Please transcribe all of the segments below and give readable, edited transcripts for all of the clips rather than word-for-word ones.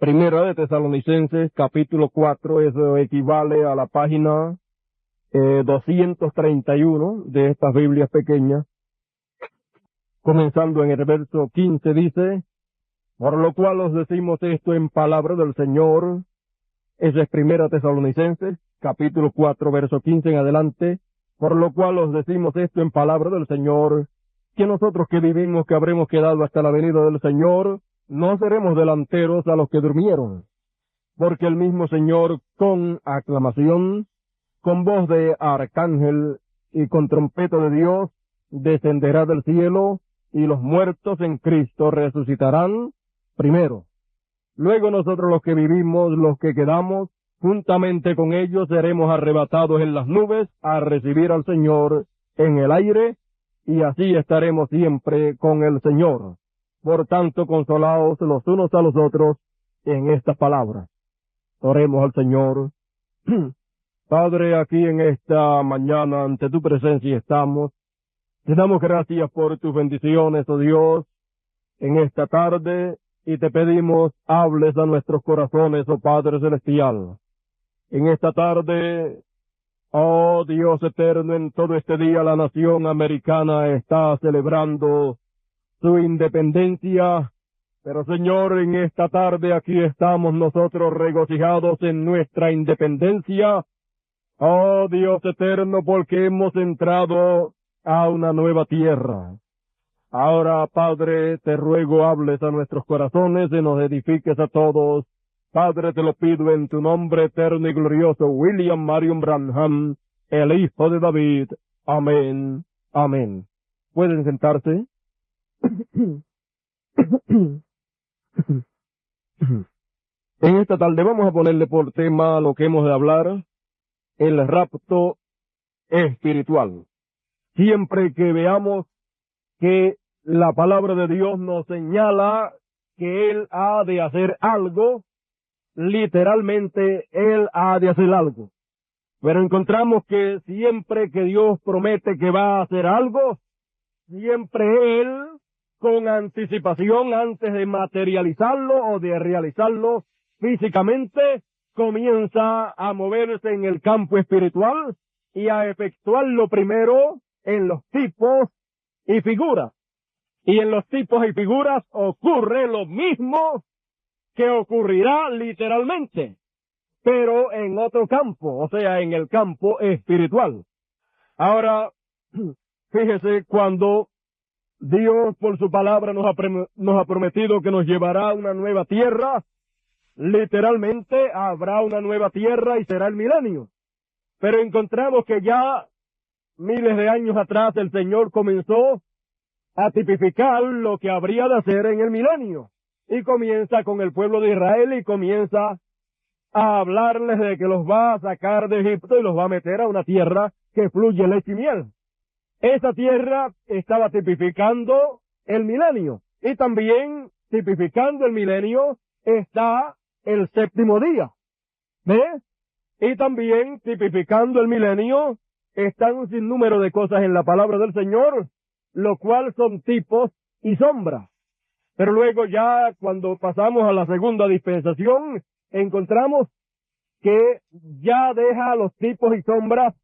Primera de Tesalonicenses, capítulo 4, eso equivale a la página 231 de estas Biblias pequeñas. Comenzando en el verso 15 dice: por lo cual os decimos esto en palabra del Señor. Esa es Primera Tesalonicenses, capítulo 4, verso 15 en adelante. Por lo cual os decimos esto en palabra del Señor, que nosotros que vivimos, que habremos quedado hasta la venida del Señor, no seremos delanteros a los que durmieron. Porque el mismo Señor, con aclamación, con voz de arcángel y con trompeta de Dios, descenderá del cielo, y los muertos en Cristo resucitarán primero. Luego nosotros los que vivimos, los que quedamos, juntamente con ellos seremos arrebatados en las nubes a recibir al Señor en el aire, y así estaremos siempre con el Señor. Por tanto, consolaos los unos a los otros en estas palabras. Oremos al Señor. Padre, aquí en esta mañana ante tu presencia estamos. Te damos gracias por tus bendiciones, oh Dios, en esta tarde, y te pedimos, hables a nuestros corazones, oh Padre Celestial. En esta tarde, oh Dios eterno, en todo este día la nación americana está celebrando su independencia, pero Señor, en esta tarde aquí estamos nosotros regocijados en nuestra independencia, oh Dios eterno, porque hemos entrado a una nueva tierra. Ahora, Padre, te ruego hables a nuestros corazones y nos edifiques a todos. Padre, te lo pido en tu nombre eterno y glorioso, William Marion Branham, el Hijo de David. Amén. Amén. ¿Pueden sentarse? En esta tarde vamos a ponerle por tema lo que hemos de hablar, el rapto espiritual. Siempre que veamos que la palabra de Dios nos señala que Él ha de hacer algo, literalmente Él ha de hacer algo. Pero encontramos que siempre que Dios promete que va a hacer algo, siempre Él, con anticipación antes de materializarlo o de realizarlo físicamente, comienza a moverse en el campo espiritual y a efectuarlo primero en los tipos y figuras. Y en los tipos y figuras ocurre lo mismo que ocurrirá literalmente, pero en otro campo, o sea, en el campo espiritual. Ahora, fíjese, cuando Dios por su palabra nos ha prometido que nos llevará a una nueva tierra, literalmente habrá una nueva tierra y será el milenio. Pero encontramos que ya miles de años atrás el Señor comenzó a tipificar lo que habría de hacer en el milenio. Y comienza con el pueblo de Israel y comienza a hablarles de que los va a sacar de Egipto y los va a meter a una tierra que fluye leche y miel. Esa tierra estaba tipificando el milenio. Y también tipificando el milenio está el séptimo día. ¿Ves? Y también tipificando el milenio están un sinnúmero de cosas en la palabra del Señor, lo cual son tipos y sombras. Pero luego ya cuando pasamos a la segunda dispensación, encontramos que ya deja los tipos y sombras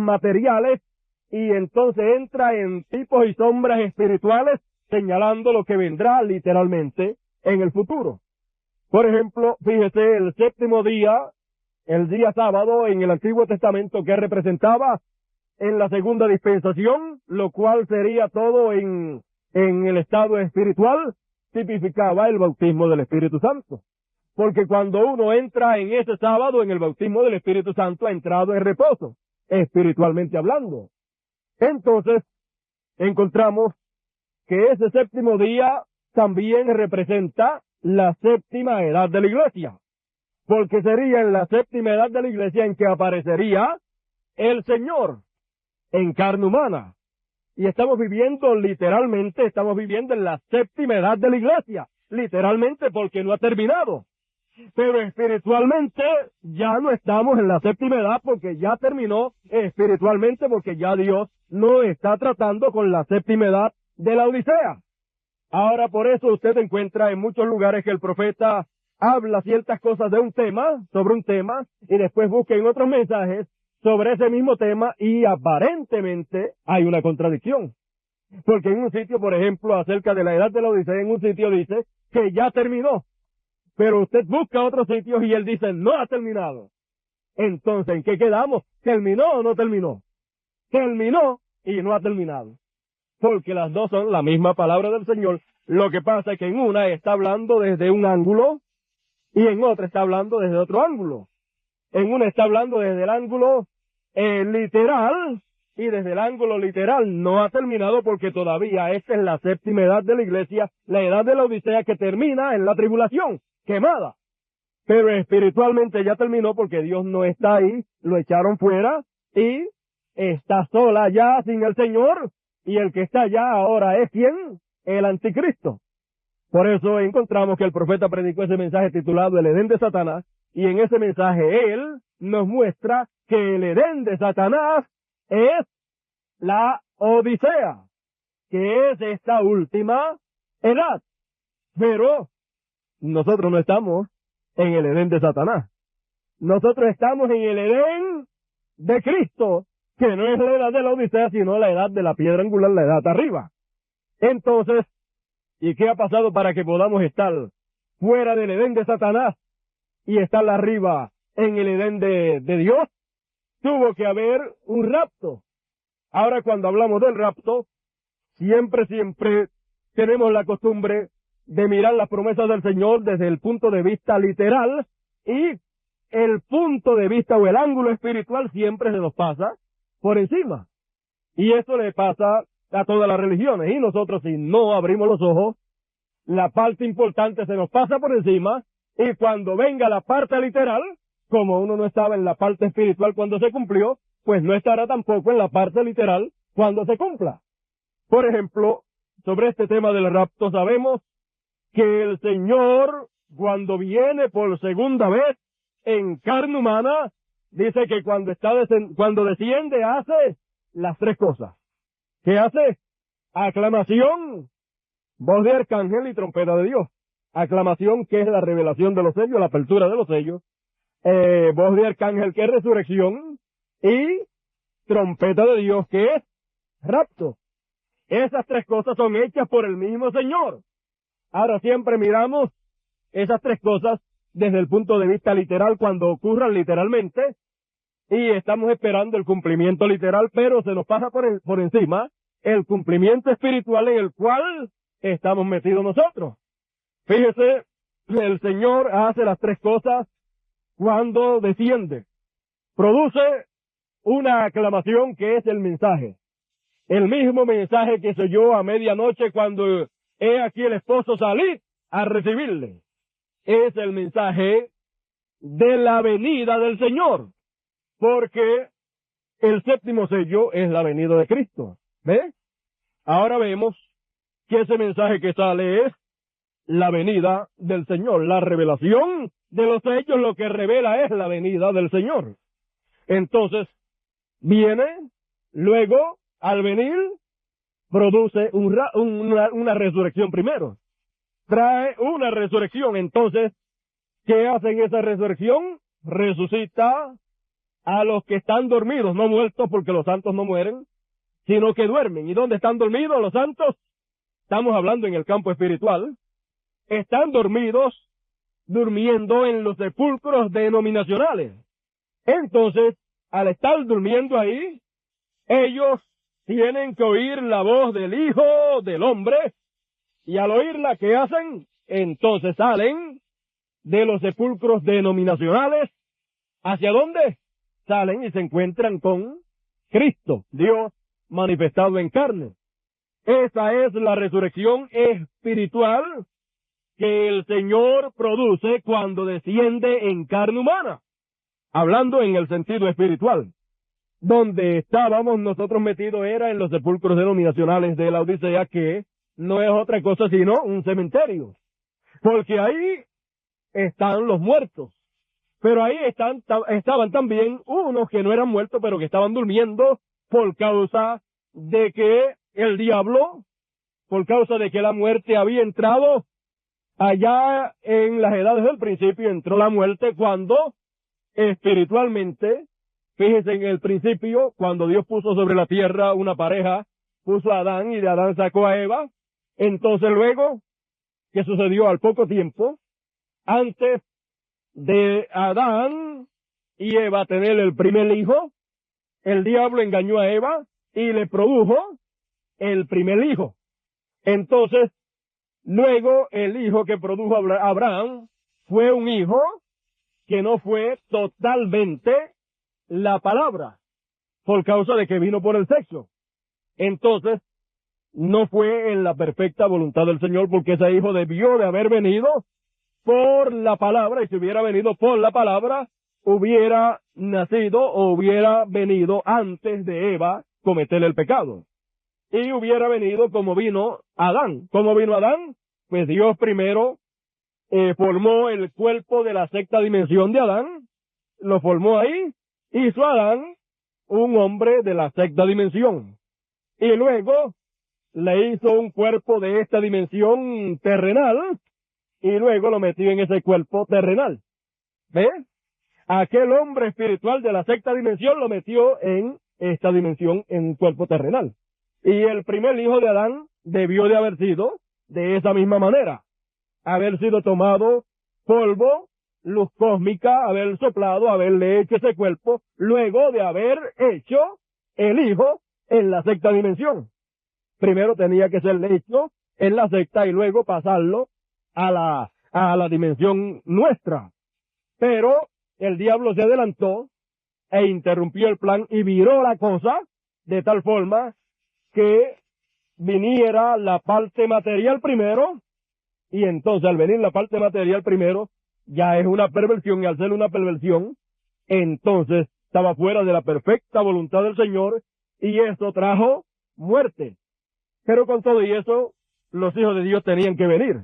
materiales, y entonces entra en tipos y sombras espirituales, señalando lo que vendrá literalmente en el futuro. Por ejemplo, fíjese, el séptimo día, el día sábado en el Antiguo Testamento, que representaba en la segunda dispensación, lo cual sería todo en el estado espiritual, tipificaba el bautismo del Espíritu Santo. Porque cuando uno entra en ese sábado, en el bautismo del Espíritu Santo, ha entrado en reposo, espiritualmente hablando. Entonces, encontramos que ese séptimo día también representa la séptima edad de la iglesia. Porque sería en la séptima edad de la iglesia en que aparecería el Señor en carne humana. Y estamos viviendo en la séptima edad de la iglesia, literalmente porque no ha terminado. Pero espiritualmente ya no estamos en la séptima edad porque ya terminó espiritualmente, porque ya Dios no está tratando con la séptima edad de la Odisea. Ahora, por eso usted encuentra en muchos lugares que el profeta habla ciertas cosas de un tema, sobre un tema, y después busca en otros mensajes sobre ese mismo tema, y aparentemente hay una contradicción. Porque en un sitio, por ejemplo, acerca de la edad de la Odisea, en un sitio dice que ya terminó, pero usted busca otros sitios y él dice no ha terminado. Entonces, ¿en qué quedamos? ¿Terminó o no terminó? Terminó y no ha terminado. Porque las dos son la misma palabra del Señor. Lo que pasa es que en una está hablando desde un ángulo y en otra está hablando desde otro ángulo. En una está hablando desde el ángulo literal, y desde el ángulo literal no ha terminado, porque todavía esta es la séptima edad de la iglesia, la edad de la Odisea, que termina en la tribulación, quemada. Pero espiritualmente ya terminó, porque Dios no está ahí, lo echaron fuera y está sola ya sin el Señor, y el que está allá ahora es ¿quién? El anticristo. Por eso encontramos que el profeta predicó ese mensaje titulado El Edén de Satanás, y en ese mensaje él nos muestra que el Edén de Satanás es la Odisea, que es esta última edad. Pero nosotros no estamos en el Edén de Satanás. Nosotros estamos en el Edén de Cristo, que no es la edad de la Odisea, sino la edad de la piedra angular, la edad arriba. Entonces, ¿y qué ha pasado para que podamos estar fuera del Edén de Satanás y estar arriba en el Edén de Dios? Tuvo que haber un rapto. Ahora, cuando hablamos del rapto, siempre tenemos la costumbre de mirar las promesas del Señor desde el punto de vista literal, y el punto de vista o el ángulo espiritual siempre se nos pasa por encima. Y eso le pasa a todas las religiones, y nosotros, si no abrimos los ojos, la parte importante se nos pasa por encima, y cuando venga la parte literal, como uno no estaba en la parte espiritual cuando se cumplió, pues no estará tampoco en la parte literal cuando se cumpla. Por ejemplo, sobre este tema del rapto, sabemos que el Señor, cuando viene por segunda vez en carne humana, dice que cuando desciende hace las tres cosas. ¿Qué hace? Aclamación, voz de arcángel y trompeta de Dios. Aclamación, que es la revelación de los sellos, la apertura de los sellos. Voz de arcángel, que es resurrección. Y trompeta de Dios, que es rapto. Esas tres cosas son hechas por el mismo Señor. Ahora, siempre miramos esas tres cosas desde el punto de vista literal, cuando ocurran literalmente, y estamos esperando el cumplimiento literal, pero se nos pasa por encima el cumplimiento espiritual en el cual estamos metidos nosotros. Fíjese, el Señor hace las tres cosas cuando desciende. Produce una aclamación, que es el mensaje. El mismo mensaje que se oyó a medianoche cuando he aquí el esposo salid a recibirle. Es el mensaje de la venida del Señor, porque el séptimo sello es la venida de Cristo. ¿Ve? Ahora vemos que ese mensaje que sale es la venida del Señor. La revelación de los sellos lo que revela es la venida del Señor. Entonces, viene, luego, al venir, produce una resurrección primero. Trae una resurrección. Entonces, ¿qué hace en esa resurrección? Resucita a los que están dormidos, no muertos, porque los santos no mueren, sino que duermen. ¿Y dónde están dormidos los santos? Estamos hablando en el campo espiritual. Están dormidos, durmiendo en los sepulcros denominacionales. Entonces, al estar durmiendo ahí, ellos tienen que oír la voz del Hijo del Hombre, y al oírla, ¿qué hacen? Entonces salen de los sepulcros denominacionales. ¿Hacia dónde? Salen y se encuentran con Cristo, Dios manifestado en carne. Esa es la resurrección espiritual que el Señor produce cuando desciende en carne humana, hablando en el sentido espiritual. Donde estábamos nosotros metidos era en los sepulcros denominacionales de la Odisea, que no es otra cosa sino un cementerio, porque ahí están los muertos, pero ahí estaban también unos que no eran muertos, pero que estaban durmiendo por causa de que el diablo por causa de que la muerte había entrado allá en las edades del principio. Entró la muerte cuando espiritualmente, fíjense en el principio, cuando Dios puso sobre la tierra una pareja, puso a Adán y de Adán sacó a Eva. Entonces luego, ¿qué sucedió al poco tiempo? Antes de Adán y Eva tener el primer hijo, el diablo engañó a Eva y le produjo el primer hijo. Entonces, luego el hijo que produjo Abraham fue un hijo que no fue totalmente la palabra, por causa de que vino por el sexo. Entonces, no fue en la perfecta voluntad del Señor, porque ese hijo debió de haber venido por la palabra, y si hubiera venido por la palabra, hubiera nacido o hubiera venido antes de Eva cometer el pecado. Y hubiera venido como vino Adán. ¿Cómo vino Adán? Pues Dios primero formó el cuerpo de la sexta dimensión de Adán, lo formó ahí, hizo a Adán un hombre de la sexta dimensión. Y luego le hizo un cuerpo de esta dimensión terrenal, y luego lo metió en ese cuerpo terrenal. ¿Ves? Aquel hombre espiritual de la sexta dimensión lo metió en esta dimensión, en un cuerpo terrenal. Y el primer hijo de Adán debió de haber sido de esa misma manera. Haber sido tomado polvo, luz cósmica, haber soplado, haberle hecho ese cuerpo, luego de haber hecho el hijo en la sexta dimensión. Primero tenía que ser hecho en la sexta y luego pasarlo a la dimensión nuestra. Pero el diablo se adelantó e interrumpió el plan y viró la cosa de tal forma que viniera la parte material primero, y entonces al venir la parte material primero, ya es una perversión, y al ser una perversión, entonces estaba fuera de la perfecta voluntad del Señor, y eso trajo muerte. Pero con todo y eso, los hijos de Dios tenían que venir.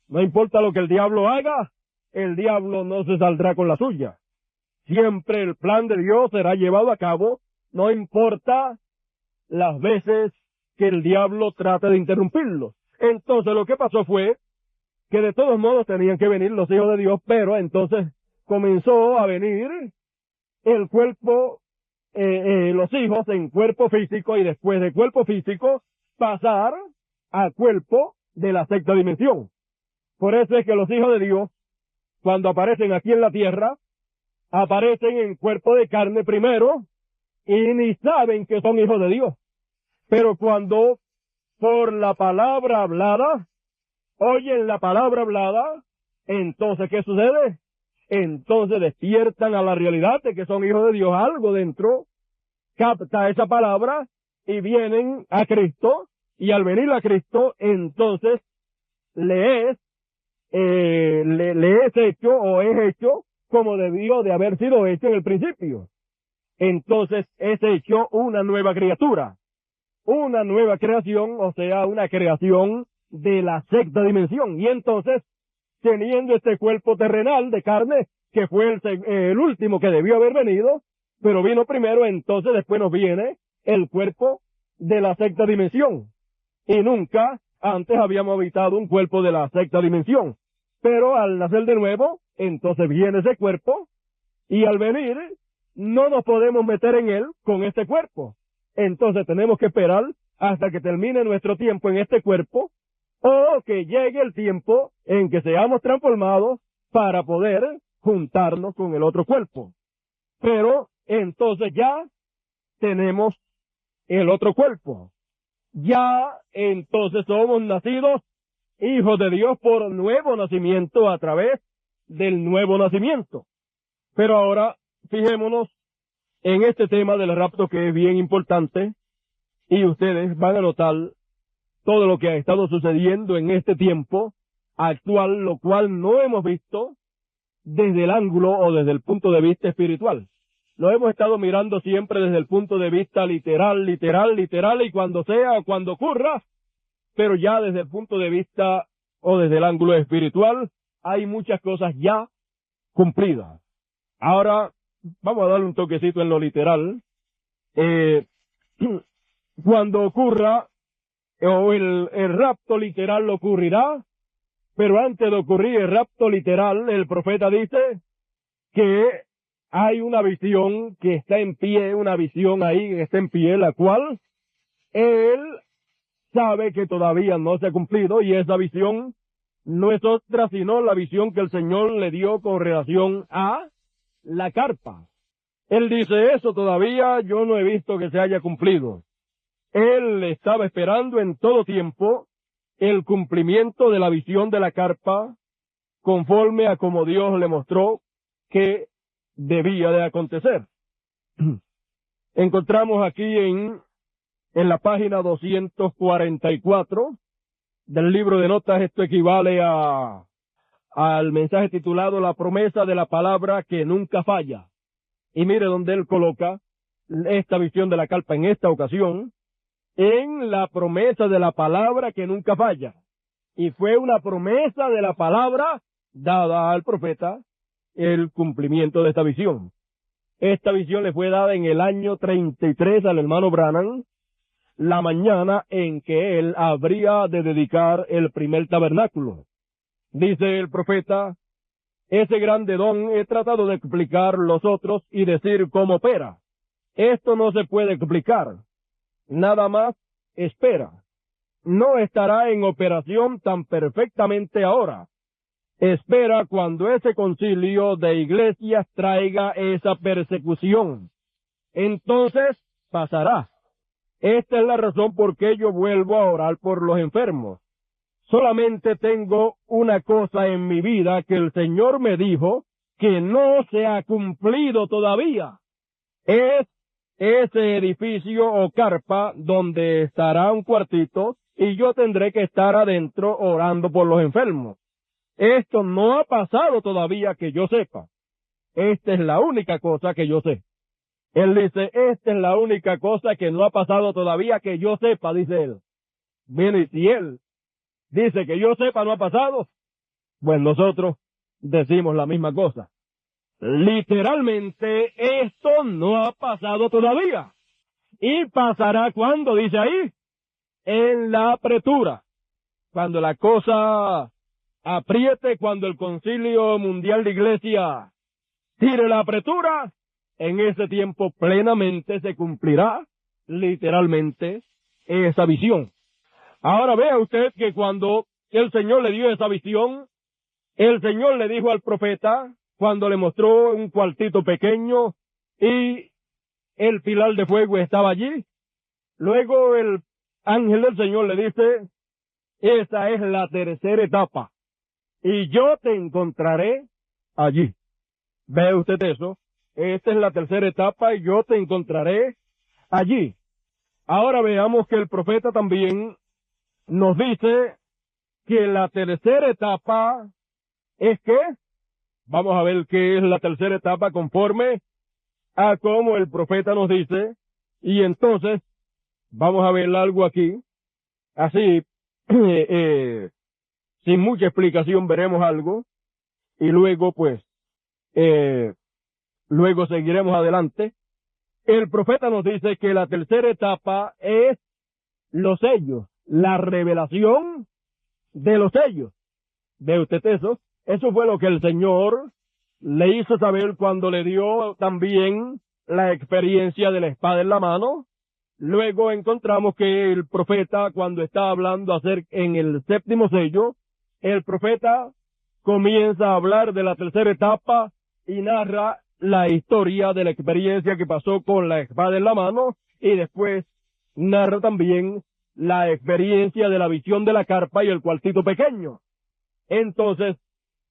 No importa lo que el diablo haga, el diablo no se saldrá con la suya. Siempre el plan de Dios será llevado a cabo, no importa las veces que el diablo trate de interrumpirlo. Entonces lo que pasó fue que de todos modos tenían que venir los hijos de Dios, pero entonces comenzó a venir el cuerpo, los hijos en cuerpo físico, y después de cuerpo físico pasar a cuerpo de la sexta dimensión. Por eso es que los hijos de Dios, cuando aparecen aquí en la tierra, aparecen en cuerpo de carne primero y ni saben que son hijos de Dios. Pero cuando por la palabra hablada, oyen la palabra hablada, entonces ¿qué sucede? Entonces despiertan a la realidad de que son hijos de Dios. Algo dentro capta esa palabra y vienen a Cristo, y al venir a Cristo, entonces le es hecho o es hecho como debió de haber sido hecho en el principio. Entonces es hecho una nueva criatura, una nueva creación, o sea, una creación de la sexta dimensión. Y entonces, teniendo este cuerpo terrenal de carne, que fue el último que debió haber venido, pero vino primero, entonces después nos viene el cuerpo de la sexta dimensión. Y nunca antes habíamos habitado un cuerpo de la sexta dimensión. Pero al nacer de nuevo, entonces viene ese cuerpo, y al venir, no nos podemos meter en él con este cuerpo. Entonces tenemos que esperar hasta que termine nuestro tiempo en este cuerpo, o que llegue el tiempo en que seamos transformados para poder juntarnos con el otro cuerpo. Pero entonces ya tenemos el otro cuerpo. Ya entonces somos nacidos hijos de Dios por nuevo nacimiento a través del nuevo nacimiento. Pero ahora fijémonos en este tema del rapto, que es bien importante, y ustedes van a notar todo lo que ha estado sucediendo en este tiempo actual, lo cual no hemos visto desde el ángulo o desde el punto de vista espiritual. Lo hemos estado mirando siempre desde el punto de vista literal, y cuando sea o cuando ocurra, pero ya desde el punto de vista o desde el ángulo espiritual hay muchas cosas ya cumplidas. Ahora vamos a darle un toquecito en lo literal. Cuando ocurra o el rapto literal ocurrirá, pero antes de ocurrir el rapto literal, el profeta dice que hay una visión que está en pie, una visión ahí que está en pie, la cual él sabe que todavía no se ha cumplido, y esa visión no es otra sino la visión que el Señor le dio con relación a la carpa. Él dice, eso todavía yo no he visto que se haya cumplido. Él estaba esperando en todo tiempo el cumplimiento de la visión de la carpa, conforme a como Dios le mostró que debía de acontecer. Encontramos aquí en la página 244 del libro de notas, esto equivale al mensaje titulado La promesa de la palabra que nunca falla. Y mire donde él coloca esta visión de la carpa en esta ocasión, en la promesa de la palabra que nunca falla. Y fue una promesa de la palabra dada al profeta, el cumplimiento de esta visión. Esta visión le fue dada en el año 33 al hermano Branham, la mañana en que él habría de dedicar el primer tabernáculo. Dice el profeta, ese grande don he tratado de explicar los otros y decir cómo opera. Esto no se puede explicar. Nada más espera. No estará en operación tan perfectamente ahora. Espera cuando ese concilio de iglesias traiga esa persecución. Entonces pasará. Esta es la razón por qué yo vuelvo a orar por los enfermos. Solamente tengo una cosa en mi vida que el Señor me dijo que no se ha cumplido todavía. Es ese edificio o carpa donde estará un cuartito y yo tendré que estar adentro orando por los enfermos. Esto no ha pasado todavía que yo sepa. Esta es la única cosa que yo sé. Él dice, esta es la única cosa que no ha pasado todavía que yo sepa, dice él. Bien, y si él dice que yo sepa no ha pasado, pues nosotros decimos la misma cosa. Literalmente, esto no ha pasado todavía. ¿Y pasará cuando? Dice ahí, en la apretura. Cuando la cosa apriete, cuando el Concilio Mundial de Iglesia tire la apretura, en ese tiempo plenamente se cumplirá, literalmente, esa visión. Ahora vea usted que cuando el Señor le dio esa visión, el Señor le dijo al profeta, cuando le mostró un cuartito pequeño y el pilar de fuego estaba allí, luego el ángel del Señor le dice, esa es la tercera etapa, y yo te encontraré allí. ¿Ve usted eso? Esta es la tercera etapa y yo te encontraré allí. Ahora veamos que el profeta también nos dice que la tercera etapa es que, vamos a ver qué es la tercera etapa conforme a como el profeta nos dice, y entonces vamos a ver algo aquí, así, sin mucha explicación veremos algo, y luego pues, luego seguiremos adelante. El profeta nos dice que la tercera etapa es los sellos, la revelación de los sellos. ¿Ve usted eso? Eso fue lo que el Señor le hizo saber cuando le dio también la experiencia de la espada en la mano. Luego encontramos que el profeta, cuando está hablando en el séptimo sello, el profeta comienza a hablar de la tercera etapa y narra la historia de la experiencia que pasó con la espada en la mano, y después narra también la experiencia de la visión de la carpa y el cuartito pequeño. Entonces,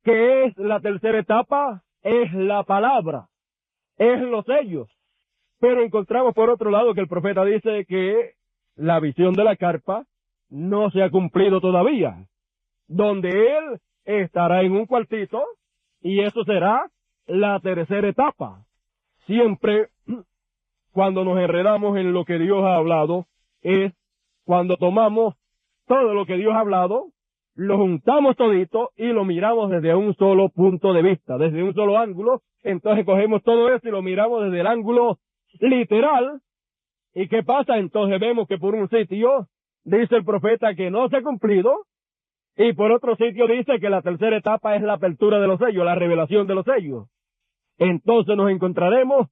¿qué es la tercera etapa? Es la palabra, es los sellos. Pero encontramos por otro lado que el profeta dice que la visión de la carpa no se ha cumplido todavía, donde él estará en un cuartito y eso será la tercera etapa. Siempre cuando nos enredamos en lo que Dios ha hablado es cuando tomamos todo lo que Dios ha hablado, lo juntamos todito y lo miramos desde un solo punto de vista, desde un solo ángulo. Entonces cogemos todo eso y lo miramos desde el ángulo literal. ¿Y qué pasa? Entonces vemos que por un sitio dice el profeta que no se ha cumplido, y por otro sitio dice que la tercera etapa es la apertura de los sellos, la revelación de los sellos. Entonces nos encontraremos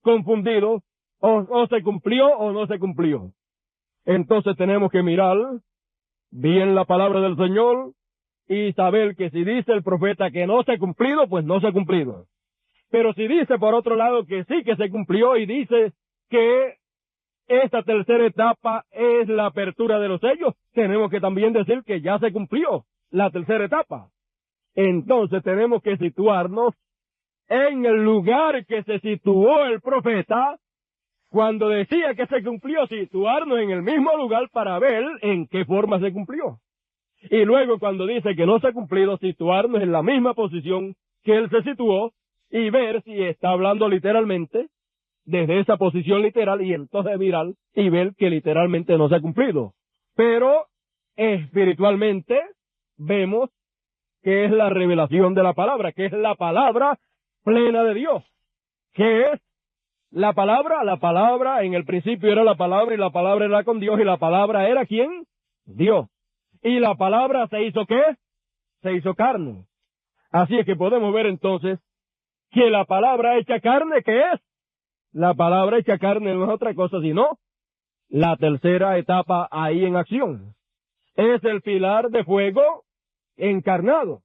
confundidos, o se cumplió o no se cumplió. Entonces tenemos que mirar bien la palabra del Señor y saber que si dice el profeta que no se ha cumplido, pues no se ha cumplido. Pero si dice por otro lado que sí que se cumplió y dice que esta tercera etapa es la apertura de los sellos, tenemos que también decir que ya se cumplió la tercera etapa. Entonces tenemos que situarnos en el lugar que se situó el profeta cuando decía que se cumplió, situarnos en el mismo lugar para ver en qué forma se cumplió. Y luego cuando dice que no se ha cumplido, situarnos en la misma posición que él se situó y ver si está hablando literalmente desde esa posición literal, y entonces mirar y ver que literalmente no se ha cumplido. Pero espiritualmente vemos que es la revelación de la palabra, que es la palabra plena de Dios. ¿Qué es la palabra? La palabra en el principio era la palabra, y la palabra era con Dios, y la palabra era ¿quién? Dios. Y la palabra se hizo ¿qué? Se hizo carne. Así es que podemos ver entonces que la palabra hecha carne, ¿qué es? La palabra hecha carne no es otra cosa sino la tercera etapa ahí en acción. Es el pilar de fuego encarnado.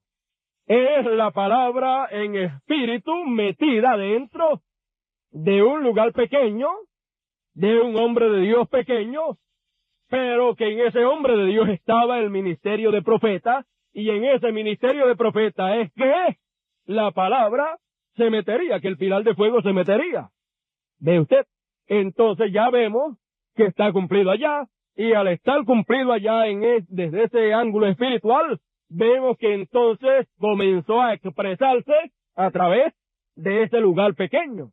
Es la palabra en espíritu metida dentro de un lugar pequeño, de un hombre de Dios pequeño, pero que en ese hombre de Dios estaba el ministerio de profeta, y en ese ministerio de profeta es que la palabra se metería, que el pilar de fuego se metería. ¿Ve usted? Entonces ya vemos que está cumplido allá, y al estar cumplido allá desde ese ángulo espiritual, vemos que entonces comenzó a expresarse a través de ese lugar pequeño.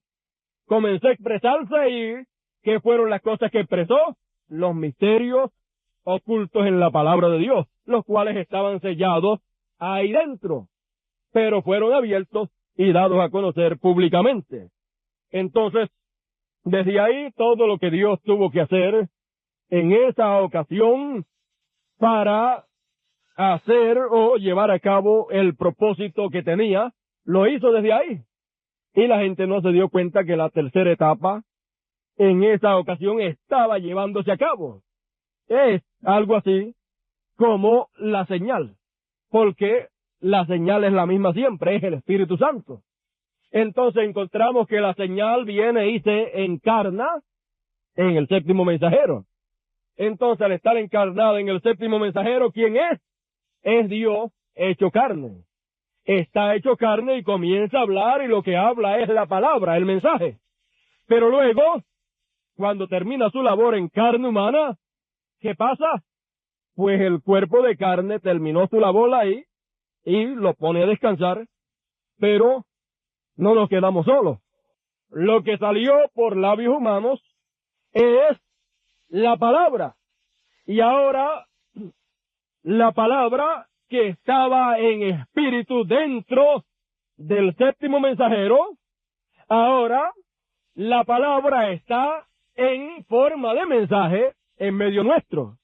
Comenzó a expresarse, y ¿qué fueron las cosas que expresó? Los misterios ocultos en la palabra de Dios, los cuales estaban sellados ahí dentro, pero fueron abiertos y dados a conocer públicamente. Entonces, desde ahí todo lo que Dios tuvo que hacer en esa ocasión para hacer o llevar a cabo el propósito que tenía, lo hizo desde ahí. Y la gente no se dio cuenta que la tercera etapa en esa ocasión estaba llevándose a cabo. Es algo así como la señal, porque la señal es la misma siempre, es el Espíritu Santo. Entonces encontramos que la señal viene y se encarna en el séptimo mensajero. Entonces, al estar encarnado en el séptimo mensajero, ¿quién es? Es Dios hecho carne. Está hecho carne y comienza a hablar, y lo que habla es la palabra, el mensaje. Pero luego, cuando termina su labor en carne humana, ¿qué pasa? Pues el cuerpo de carne terminó su labor ahí y lo pone a descansar, pero no nos quedamos solos. Lo que salió por labios humanos es la palabra. Y ahora, la palabra que estaba en espíritu dentro del séptimo mensajero, ahora la palabra está en forma de mensaje en medio nuestro.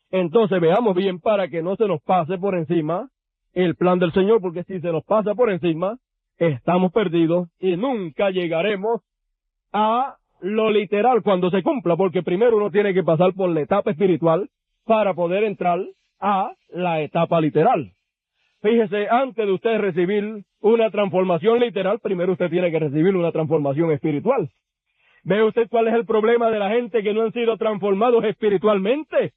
Entonces veamos bien para que no se nos pase por encima el plan del Señor, porque si se nos pasa por encima, estamos perdidos y nunca llegaremos a lo literal cuando se cumpla, porque primero uno tiene que pasar por la etapa espiritual para poder entrar a la etapa literal. Fíjese, antes de usted recibir una transformación literal, primero usted tiene que recibir una transformación espiritual. ¿Ve usted cuál es el problema de la gente que no han sido transformados espiritualmente?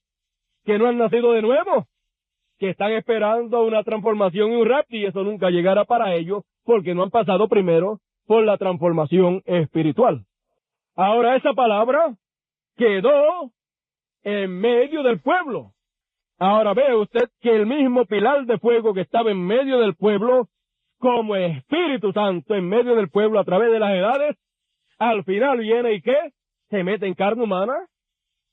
Que no han nacido de nuevo, que están esperando una transformación y un rapto, y eso nunca llegará para ellos, porque no han pasado primero por la transformación espiritual. Ahora esa palabra quedó en medio del pueblo. Ahora ve usted que el mismo pilar de fuego que estaba en medio del pueblo, como Espíritu Santo en medio del pueblo a través de las edades, al final viene y ¿qué? Se mete en carne humana.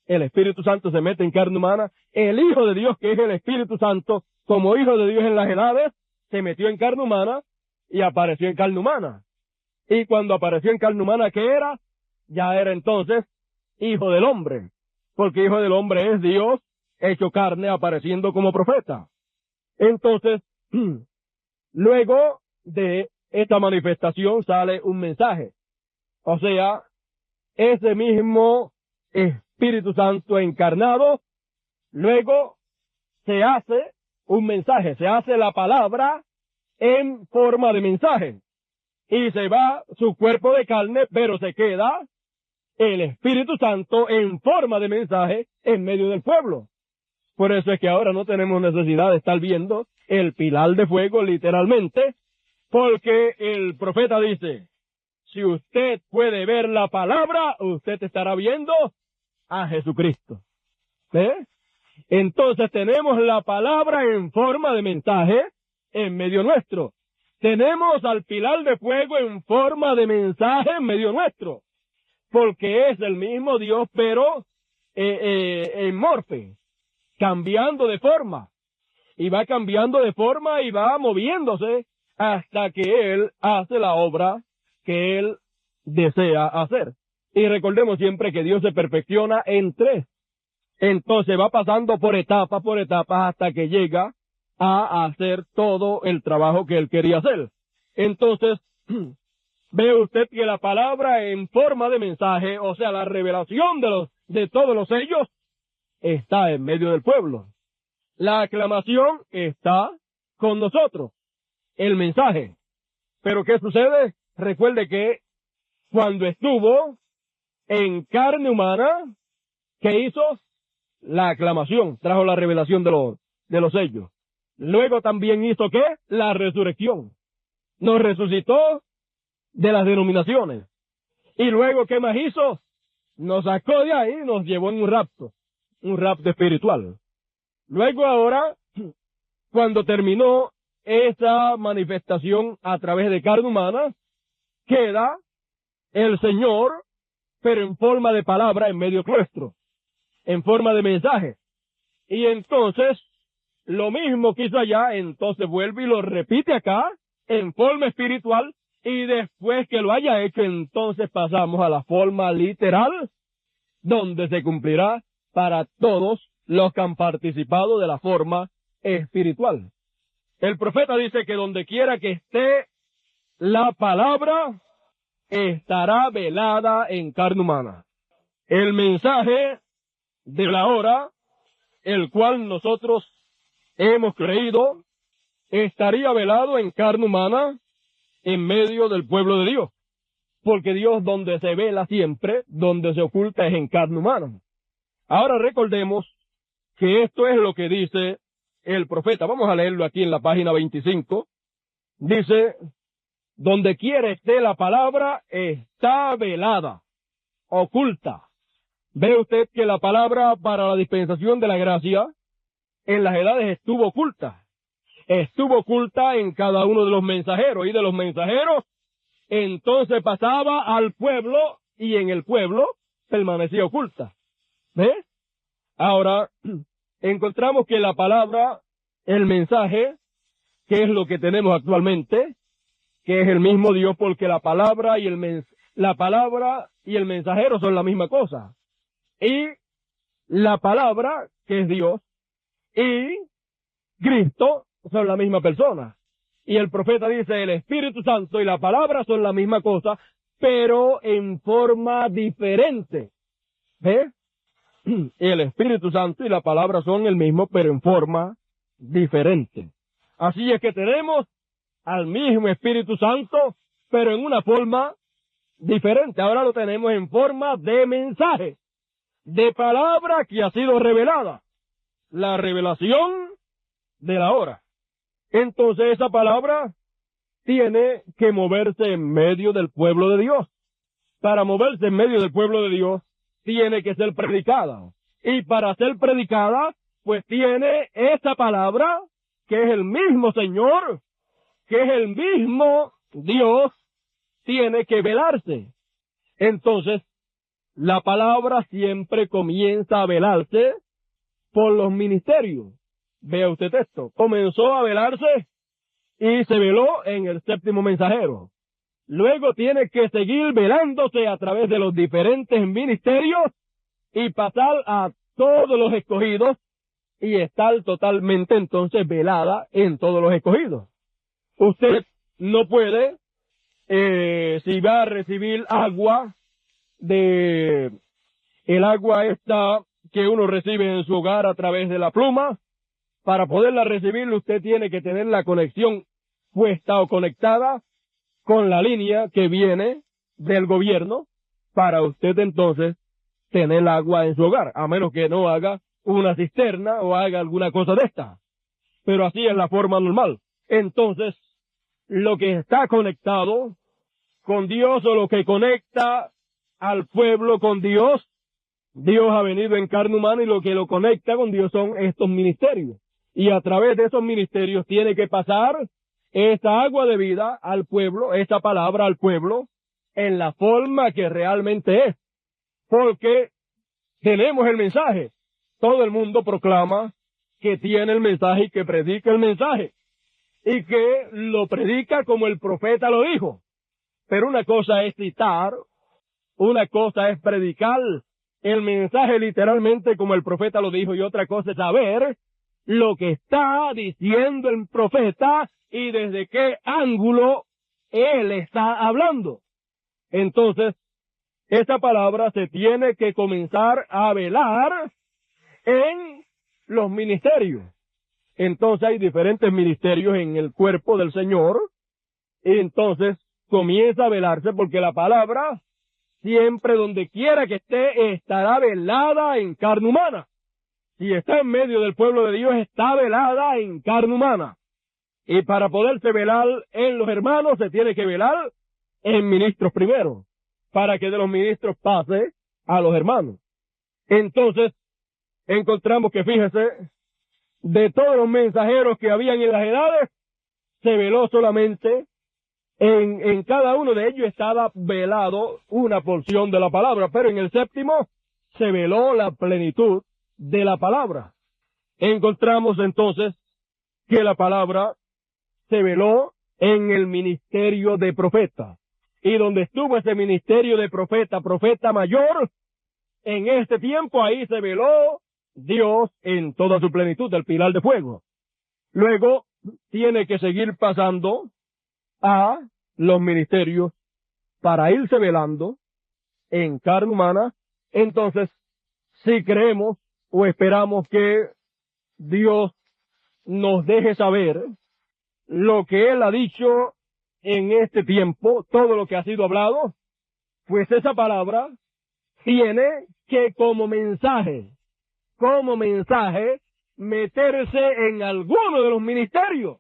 El Espíritu Santo se mete en carne humana. El Hijo de Dios, que es el Espíritu Santo, como Hijo de Dios en las edades, se metió en carne humana y apareció en carne humana. Y cuando apareció en carne humana, ¿qué era? Ya era entonces Hijo del Hombre. porque Hijo del Hombre es Dios hecho carne apareciendo como profeta. Entonces, luego de esta manifestación sale un mensaje. O sea, ese mismo Espíritu Santo encarnado, luego se hace un mensaje, se hace la palabra en forma de mensaje. Y se va su cuerpo de carne, pero se queda el Espíritu Santo en forma de mensaje en medio del pueblo. Por eso es que ahora no tenemos necesidad de estar viendo el pilar de fuego literalmente, porque el profeta dice, si usted puede ver la palabra, usted estará viendo a Jesucristo. ¿Ve? Entonces tenemos la palabra en forma de mensaje en medio nuestro. Tenemos al pilar de fuego en forma de mensaje en medio nuestro, porque es el mismo Dios, pero en morfe, cambiando de forma, y va cambiando de forma y va moviéndose hasta que Él hace la obra que Él desea hacer. Y recordemos siempre que Dios se perfecciona en tres. Entonces va pasando por etapas hasta que llega a hacer todo el trabajo que Él quería hacer. Entonces, ve usted que la palabra en forma de mensaje, o sea, la revelación de todos los sellos, está en medio del pueblo. La aclamación está con nosotros. El mensaje. Pero ¿qué sucede? Recuerde que cuando estuvo en carne humana, ¿qué hizo? La aclamación, trajo la revelación de los sellos. Luego también hizo ¿qué? La resurrección. Nos resucitó de las denominaciones. Y luego, ¿qué más hizo? Nos sacó de ahí y nos llevó en un rapto espiritual. Luego ahora, cuando terminó esa manifestación a través de carne humana, queda el Señor, pero en forma de palabra en medio nuestro, en forma de mensaje. Y entonces, lo mismo que hizo allá, entonces vuelve y lo repite acá, en forma espiritual, y después que lo haya hecho, entonces pasamos a la forma literal, donde se cumplirá para todos los que han participado de la forma espiritual. El profeta dice que donde quiera que esté la palabra, estará velada en carne humana. El mensaje de la hora, el cual nosotros hemos creído, estaría velado en carne humana en medio del pueblo de Dios. Porque Dios donde se vela siempre, donde se oculta es en carne humana. Ahora recordemos que esto es lo que dice el profeta. Vamos a leerlo aquí en la página 25. Dice, donde quiera esté la palabra, está velada, oculta. Ve usted que la palabra para la dispensación de la gracia en las edades estuvo oculta. Estuvo oculta en cada uno de los mensajeros, y de los mensajeros entonces pasaba al pueblo, y en el pueblo permanecía oculta. ¿Ves? Ahora, encontramos que la palabra, el mensaje, que es lo que tenemos actualmente, que es el mismo Dios, porque la palabra y el mensajero son la misma cosa. Y la palabra, que es Dios, y Cristo son la misma persona. Y el profeta dice, el Espíritu Santo y la palabra son la misma cosa, pero en forma diferente. ¿Ves? El Espíritu Santo y la palabra son el mismo, pero en forma diferente. Así es que tenemos al mismo Espíritu Santo, pero en una forma diferente. Ahora lo tenemos en forma de mensaje, de palabra que ha sido revelada. La revelación de la hora. Entonces esa palabra tiene que moverse en medio del pueblo de Dios. Para moverse en medio del pueblo de Dios, tiene que ser predicada. Y para ser predicada, pues tiene esa palabra, que es el mismo Señor, que es el mismo Dios, tiene que velarse. Entonces, la palabra siempre comienza a velarse por los ministerios. Vea usted esto. Comenzó a velarse y se veló en el séptimo mensajero. Luego tiene que seguir velándose a través de los diferentes ministerios y pasar a todos los escogidos y estar totalmente entonces velada en todos los escogidos. Usted no puede, si va a recibir agua el agua esta que uno recibe en su hogar a través de la pluma, para poderla recibir usted tiene que tener la conexión puesta o conectada con la línea que viene del gobierno para usted entonces tener agua en su hogar, a menos que no haga una cisterna o haga alguna cosa de esta. Pero así es la forma normal. Entonces, lo que está conectado con Dios o lo que conecta al pueblo con Dios, Dios ha venido en carne humana y lo que lo conecta con Dios son estos ministerios. Y a través de esos ministerios tiene que pasar esta agua de vida al pueblo, esta palabra al pueblo, en la forma que realmente es. Porque tenemos el mensaje. Todo el mundo proclama que tiene el mensaje y que predica el mensaje. Y que lo predica como el profeta lo dijo. Pero una cosa es citar, una cosa es predicar el mensaje literalmente como el profeta lo dijo y otra cosa es saber lo que está diciendo el profeta y desde qué ángulo él está hablando. Entonces, esta palabra se tiene que comenzar a velar en los ministerios. Entonces hay diferentes ministerios en el cuerpo del Señor y entonces comienza a velarse porque la palabra siempre donde quiera que esté estará velada en carne humana. Si está en medio del pueblo de Dios está velada en carne humana. Y para poderse velar en los hermanos se tiene que velar en ministros primero, para que de los ministros pase a los hermanos. Entonces, encontramos que fíjese, de todos los mensajeros que habían en las edades, se veló solamente en cada uno de ellos estaba velado una porción de la palabra, pero en el séptimo se veló la plenitud de la palabra. Encontramos entonces que la palabra se veló en el ministerio de profeta. Y donde estuvo ese ministerio de profeta mayor, en este tiempo ahí se veló Dios en toda su plenitud, del pilar de fuego. Luego tiene que seguir pasando a los ministerios para irse velando en carne humana. Entonces, si creemos o esperamos que Dios nos deje saber lo que Él ha dicho en este tiempo, todo lo que ha sido hablado, pues esa palabra tiene que como mensaje, meterse en alguno de los ministerios.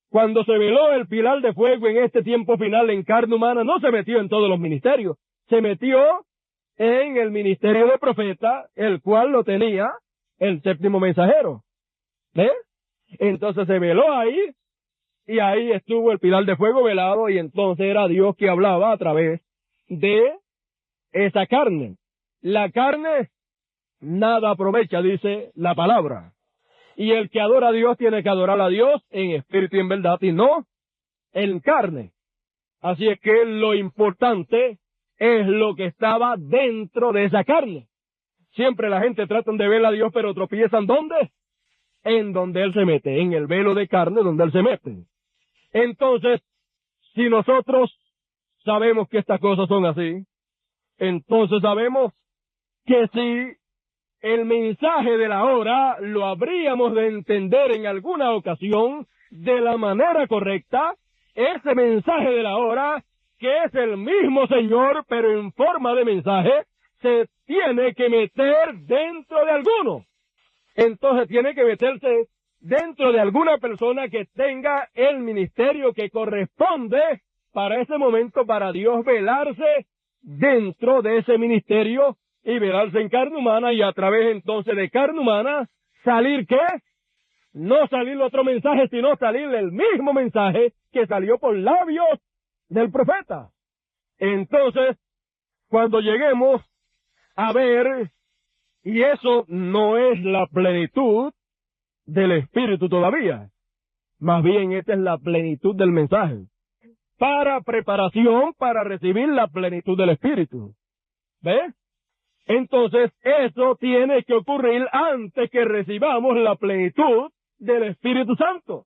Cuando se veló el pilar de fuego en este tiempo final en carne humana, no se metió en todos los ministerios, se metió en el ministerio de profeta, el cual lo tenía el séptimo mensajero. ¿Ves? Entonces se veló ahí, y ahí estuvo el pilar de fuego velado, y entonces era Dios que hablaba a través de esa carne. La carne nada aprovecha, dice la palabra. Y el que adora a Dios tiene que adorar a Dios en espíritu y en verdad, y no en carne. Así es que lo importante es lo que estaba dentro de esa carne. Siempre la gente trata de ver a Dios, pero tropiezan ¿dónde? En donde Él se mete, en el velo de carne donde Él se mete. Entonces, si nosotros sabemos que estas cosas son así, entonces sabemos que si el mensaje de la hora lo habríamos de entender en alguna ocasión de la manera correcta, ese mensaje de la hora, que es el mismo Señor, pero en forma de mensaje, se tiene que meter dentro de alguno. Entonces tiene que meterse dentro de alguna persona que tenga el ministerio que corresponde para ese momento, para Dios velarse dentro de ese ministerio y velarse en carne humana, y a través entonces de carne humana salir ¿qué? No salir otro mensaje, sino salir el mismo mensaje que salió por labios del profeta. Entonces, cuando lleguemos a ver, y eso no es la plenitud del Espíritu todavía, más bien esta es la plenitud del mensaje, para preparación para recibir la plenitud del Espíritu. ¿Ves? Entonces, eso tiene que ocurrir antes que recibamos la plenitud del Espíritu Santo.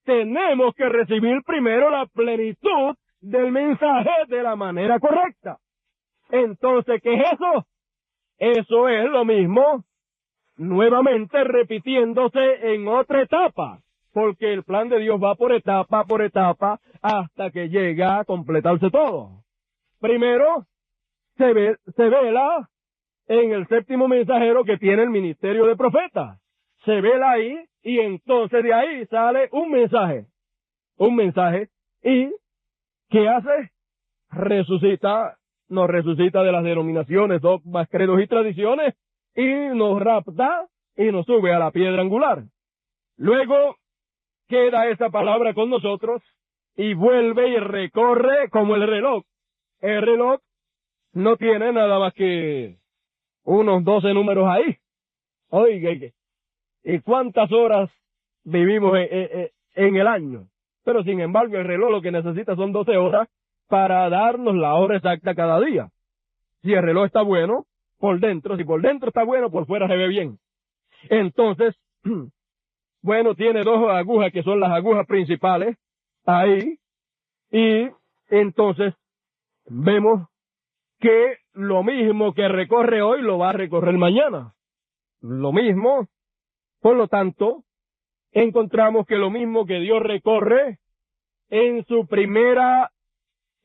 Tenemos que recibir primero la plenitud del mensaje de la manera correcta. Entonces, ¿qué es eso? Eso es lo mismo, nuevamente repitiéndose en otra etapa, porque el plan de Dios va por etapa, hasta que llega a completarse todo. Primero, se vela en el séptimo mensajero que tiene el ministerio de profeta. Se vela ahí, y entonces de ahí sale un mensaje, y ¿qué hace? Nos resucita de las denominaciones, dogmas, credos y tradiciones, y nos rapta y nos sube a la piedra angular. Luego queda esa palabra con nosotros y vuelve y recorre como el reloj. El reloj no tiene nada más que unos 12 números ahí. Oiga, ¿y cuántas horas vivimos en el año? Pero sin embargo el reloj lo que necesita son 12 horas para darnos la hora exacta cada día. Si el reloj está bueno, por dentro, si por dentro está bueno, por fuera se ve bien. Entonces, bueno, tiene dos agujas que son las agujas principales ahí, y entonces vemos que lo mismo que recorre hoy lo va a recorrer mañana. Lo mismo, por lo tanto, encontramos que lo mismo que Dios recorre en su primera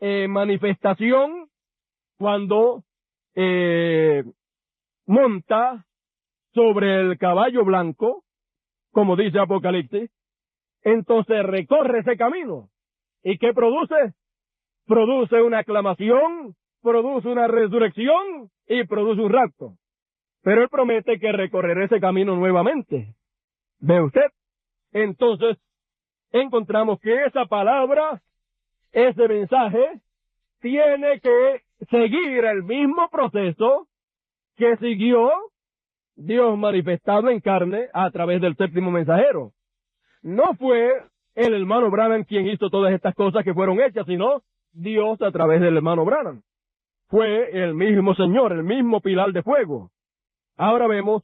manifestación, cuando monta sobre el caballo blanco, como dice Apocalipsis, entonces recorre ese camino. ¿Y qué produce? Produce una aclamación, produce una resurrección y produce un rapto. Pero Él promete que recorrerá ese camino nuevamente. ¿Ve usted? Entonces, encontramos que esa palabra, ese mensaje, tiene que seguir el mismo proceso que siguió Dios manifestado en carne a través del séptimo mensajero. No fue el hermano Branham quien hizo todas estas cosas que fueron hechas, sino Dios a través del hermano Branham. Fue el mismo Señor, el mismo pilar de fuego. Ahora vemos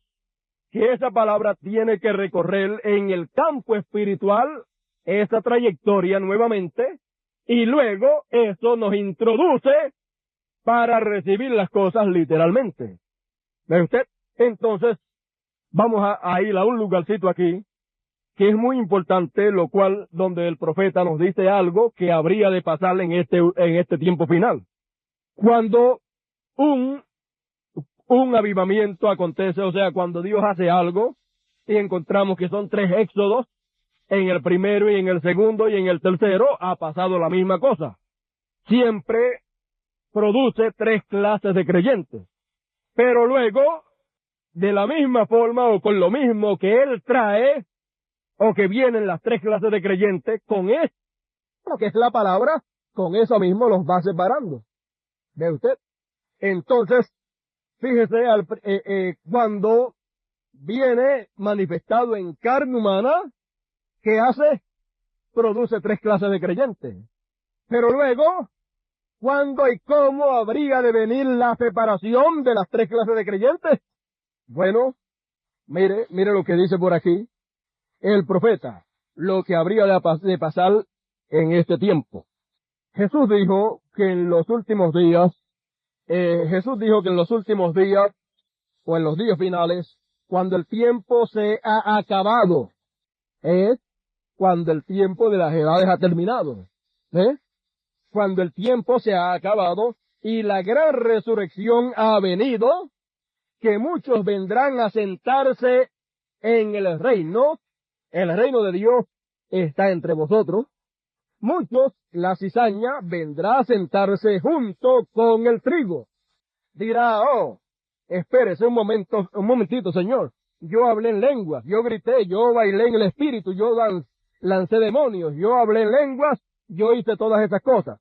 que esa palabra tiene que recorrer en el campo espiritual esa trayectoria nuevamente, y luego eso nos introduce para recibir las cosas literalmente. ¿Ve usted? Entonces, vamos a ir a un lugarcito aquí, que es muy importante, lo cual, donde el profeta nos dice algo que habría de pasar en este tiempo final. Cuando un avivamiento acontece, o sea, cuando Dios hace algo, y encontramos que son 3 éxodos, en el primero y en el segundo y en el tercero ha pasado la misma cosa. Siempre produce 3 clases de creyentes. Pero luego, de la misma forma o con lo mismo que Él trae, o que vienen las 3 clases de creyentes, con esto, lo que es la palabra, con eso mismo los va separando. ¿Ve usted? Entonces, fíjese, cuando viene manifestado en carne humana, ¿qué hace? Produce 3 clases de creyentes. Pero luego, ¿cuándo y cómo habría de venir la separación de las 3 clases de creyentes? Bueno, mire lo que dice por aquí el profeta, lo que habría de pasar en este tiempo. Jesús dijo que en los últimos días, o en los días finales, cuando el tiempo se ha acabado, es cuando el tiempo de las edades ha terminado. Cuando el tiempo se ha acabado y la gran resurrección ha venido, que muchos vendrán a sentarse en el reino de Dios está entre vosotros. Muchos, la cizaña vendrá a sentarse junto con el trigo. Dirá, espérese un momentito, Señor. Yo hablé en lenguas, yo grité, yo bailé en el espíritu, yo lancé demonios, yo hablé en lenguas, yo hice todas esas cosas.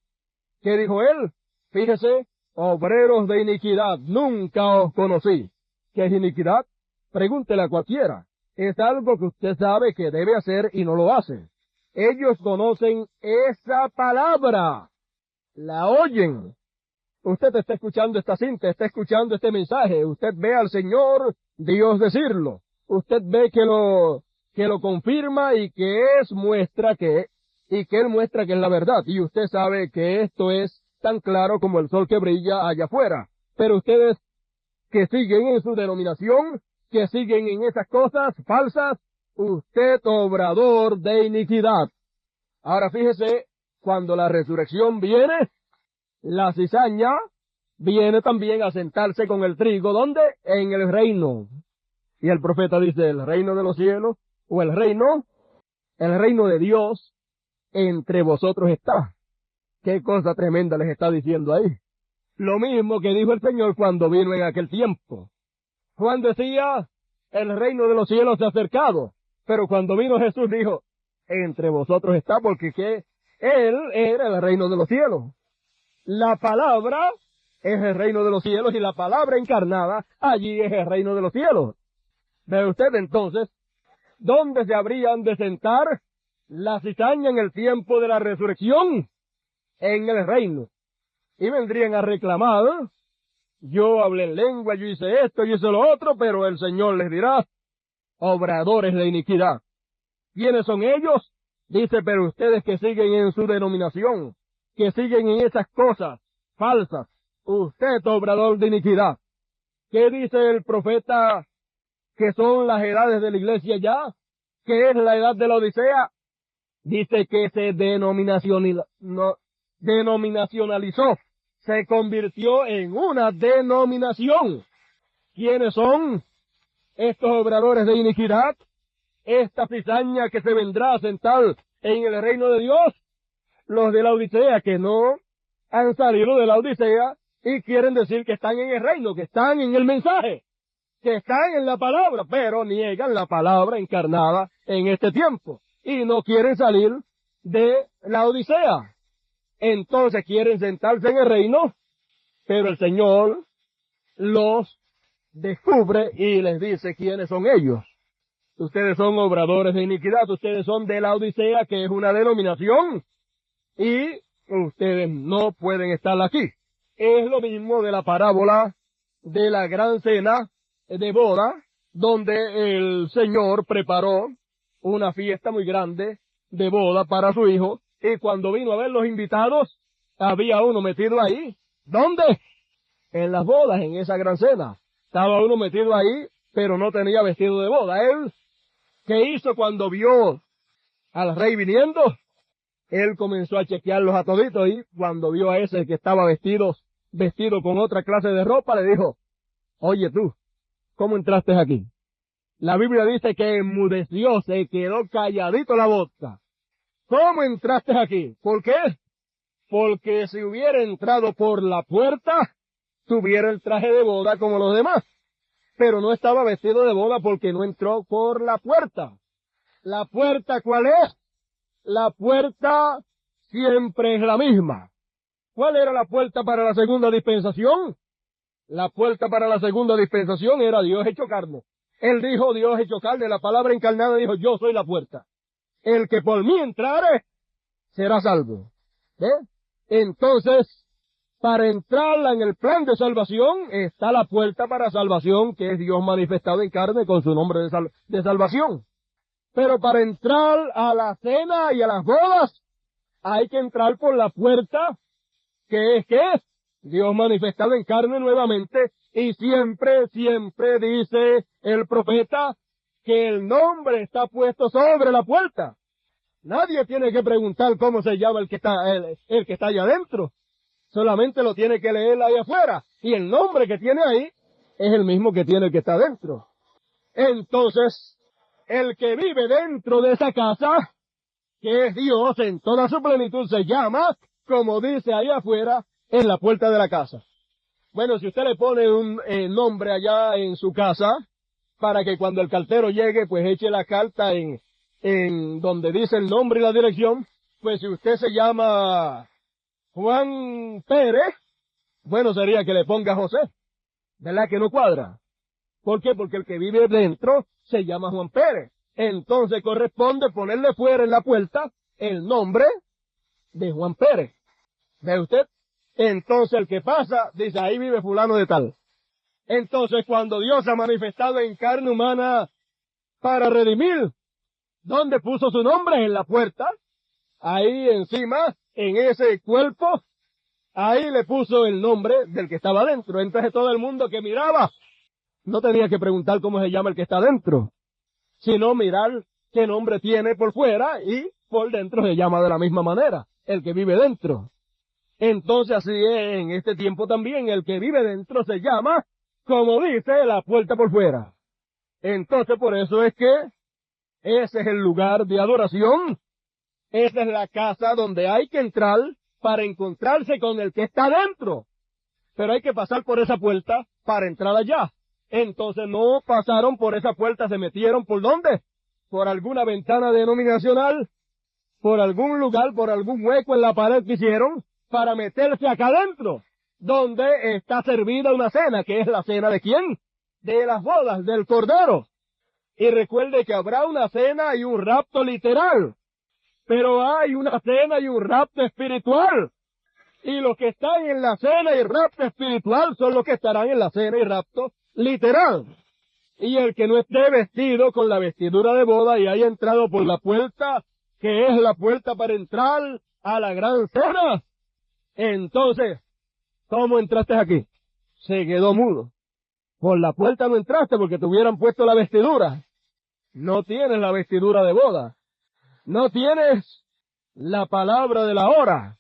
¿Qué dijo Él? Fíjese, obreros de iniquidad, nunca os conocí. ¿Qué es iniquidad? Pregúntele a cualquiera. Es algo que usted sabe que debe hacer y no lo hace. Ellos conocen esa palabra, la oyen, usted está escuchando esta cinta, está escuchando este mensaje, usted ve al Señor Dios decirlo, usted ve que lo confirma y que Él muestra que es la verdad, y usted sabe que esto es tan claro como el sol que brilla allá afuera. Pero ustedes que siguen en su denominación, que siguen en esas cosas falsas, usted obrador de iniquidad. Ahora fíjese, cuando la resurrección viene, la cizaña viene también a sentarse con el trigo. ¿Dónde? En el reino. Y el profeta dice, el reino de los cielos, o el reino de Dios, entre vosotros está. Qué cosa tremenda les está diciendo ahí. Lo mismo que dijo el Señor cuando vino en aquel tiempo. Juan decía, el reino de los cielos se ha acercado. Pero cuando vino Jesús dijo, entre vosotros está, porque Él era el reino de los cielos. La palabra es el reino de los cielos y la palabra encarnada allí es el reino de los cielos. Ve usted entonces, ¿dónde se habrían de sentar la cizaña en el tiempo de la resurrección? En el reino. Y vendrían a reclamar, yo hablé en lengua, yo hice esto, yo hice lo otro, pero el Señor les dirá, obradores de iniquidad. ¿Quiénes son ellos? Dice, pero ustedes que siguen en su denominación, que siguen en esas cosas falsas, usted obrador de iniquidad. ¿Qué dice el profeta que son las edades de la iglesia ya? ¿Qué es la edad de la Odisea? Dice que se denominacionalizó, se convirtió en una denominación. ¿Quiénes son estos obradores de iniquidad? Esta cizaña que se vendrá a sentar en el reino de Dios. Los de la Odisea que no han salido de la Odisea y quieren decir que están en el reino, que están en el mensaje, que están en la palabra, pero niegan la palabra encarnada en este tiempo y no quieren salir de la Odisea. Entonces quieren sentarse en el reino, pero el Señor los descubre y les dice quiénes son ellos. Ustedes son obradores de iniquidad, ustedes son de la Odisea, que es una denominación, y ustedes no pueden estar aquí. Es lo mismo de la parábola de la gran cena de boda, donde el Señor preparó una fiesta muy grande de boda para su hijo, y cuando vino a ver los invitados, había uno metido ahí. ¿Dónde? En las bodas, en esa gran cena. Estaba uno metido ahí, pero no tenía vestido de boda. Él, ¿qué hizo cuando vio al rey viniendo? Él comenzó a chequearlos a toditos y cuando vio a ese que estaba vestido con otra clase de ropa, le dijo, oye tú, ¿cómo entraste aquí? La Biblia dice que enmudeció, se quedó calladito la boca. ¿Cómo entraste aquí? ¿Por qué? Porque si hubiera entrado por la puerta, tuviera el traje de boda como los demás. Pero no estaba vestido de boda porque no entró por la puerta. ¿La puerta cuál es? La puerta siempre es la misma. ¿Cuál era la puerta para la segunda dispensación? La puerta para la segunda dispensación era Dios hecho carne. Él dijo Dios hecho carne, la palabra encarnada dijo yo soy la puerta. El que por mí entrare será salvo. ¿Ve? Entonces, para entrar en el plan de salvación está la puerta para salvación, que es Dios manifestado en carne con su nombre de salvación. Pero para entrar a la cena y a las bodas, hay que entrar por la puerta, que es Dios manifestado en carne nuevamente, y siempre dice el profeta que el nombre está puesto sobre la puerta. Nadie tiene que preguntar cómo se llama el que está allá adentro. Solamente lo tiene que leer ahí afuera. Y el nombre que tiene ahí es el mismo que tiene el que está adentro. Entonces, el que vive dentro de esa casa, que es Dios en toda su plenitud, se llama, como dice ahí afuera, en la puerta de la casa. Bueno, si usted le pone un nombre allá en su casa, para que cuando el cartero llegue, pues eche la carta en donde dice el nombre y la dirección, pues si usted se llama Juan Pérez, bueno, sería que le ponga José. ¿Verdad que no cuadra? ¿Por qué? Porque el que vive dentro se llama Juan Pérez. Entonces corresponde ponerle fuera en la puerta el nombre de Juan Pérez. ¿Ve usted? Entonces el que pasa dice, ahí vive fulano de tal. Entonces cuando Dios ha manifestado en carne humana para redimir, ¿dónde puso su nombre? En la puerta. Ahí encima, en ese cuerpo, ahí le puso el nombre del que estaba dentro. Entonces todo el mundo que miraba no tenía que preguntar cómo se llama el que está dentro, sino mirar qué nombre tiene por fuera y por dentro se llama de la misma manera, el que vive dentro. Entonces así es en este tiempo también, el que vive dentro se llama, como dice, la puerta por fuera. Entonces por eso es que ese es el lugar de adoración, esa es la casa donde hay que entrar para encontrarse con el que está dentro. Pero hay que pasar por esa puerta para entrar allá. Entonces no pasaron por esa puerta, se metieron ¿por dónde? Por alguna ventana denominacional, por algún lugar, por algún hueco en la pared que hicieron para meterse acá adentro, donde está servida una cena, que es la cena ¿de quién? De las bodas, del Cordero. Y recuerde que habrá una cena y un rapto literal, pero hay una cena y un rapto espiritual. Y los que están en la cena y rapto espiritual son los que estarán en la cena y rapto literal. Y el que no esté vestido con la vestidura de boda y haya entrado por la puerta, que es la puerta para entrar a la gran cena, entonces, ¿cómo entraste aquí? Se quedó mudo. Por la puerta no entraste porque te hubieran puesto la vestidura. No tienes la vestidura de boda. No tienes la palabra de la hora.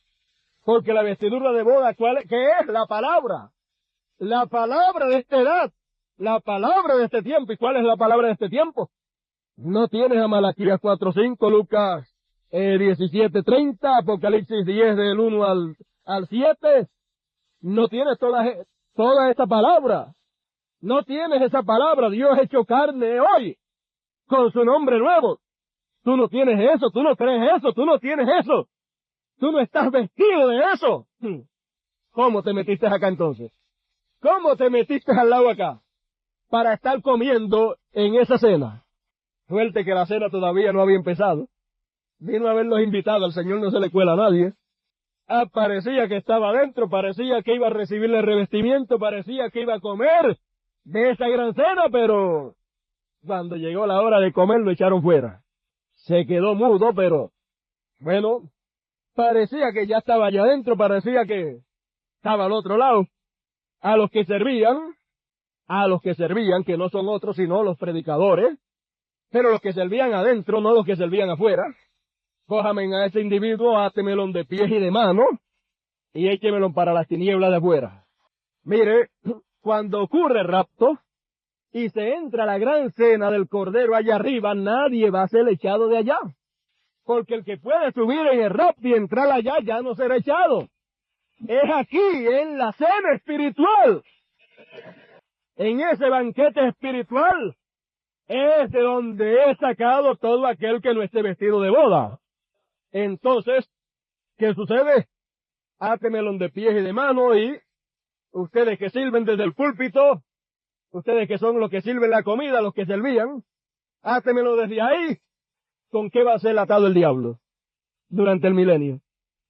Porque la vestidura de boda, ¿qué es? La palabra. La palabra de esta edad. La palabra de este tiempo. ¿Y cuál es la palabra de este tiempo? No tienes a Malaquías 4:5, Lucas 17:30, Apocalipsis 10 del 1 al 7. No tienes toda esta palabra. No tienes esa palabra. Dios hecho carne hoy con su nombre nuevo. Tú no tienes eso, tú no crees eso, tú no tienes eso. Tú no estás vestido de eso. ¿Cómo te metiste acá entonces? ¿Cómo te metiste al lado acá? Para estar comiendo en esa cena. Suerte que la cena todavía no había empezado. Vino a haberlos invitado, al Señor no se le cuela a nadie. Parecía que estaba adentro, parecía que iba a recibirle revestimiento, parecía que iba a comer de esa gran cena, pero cuando llegó la hora de comer lo echaron fuera. Se quedó mudo, pero bueno, parecía que ya estaba allá adentro, parecía que estaba al otro lado. A los que servían, que no son otros sino los predicadores, pero los que servían adentro, no los que servían afuera. Cójame a ese individuo, átemelo de pies y de manos, y échemelo para las tinieblas de afuera. Mire, cuando ocurre el rapto, y se entra a la gran cena del Cordero allá arriba, nadie va a ser echado de allá. Porque el que puede subir en el rapto y entrar allá ya no será echado. Es aquí, en la cena espiritual. En ese banquete espiritual, es de donde es sacado todo aquel que no esté vestido de boda. Entonces, ¿qué sucede? Átemelo de pies y de manos y ustedes que sirven desde el púlpito, ustedes que son los que sirven la comida, los que servían, átemelo desde ahí. ¿Con qué va a ser atado el diablo durante el milenio?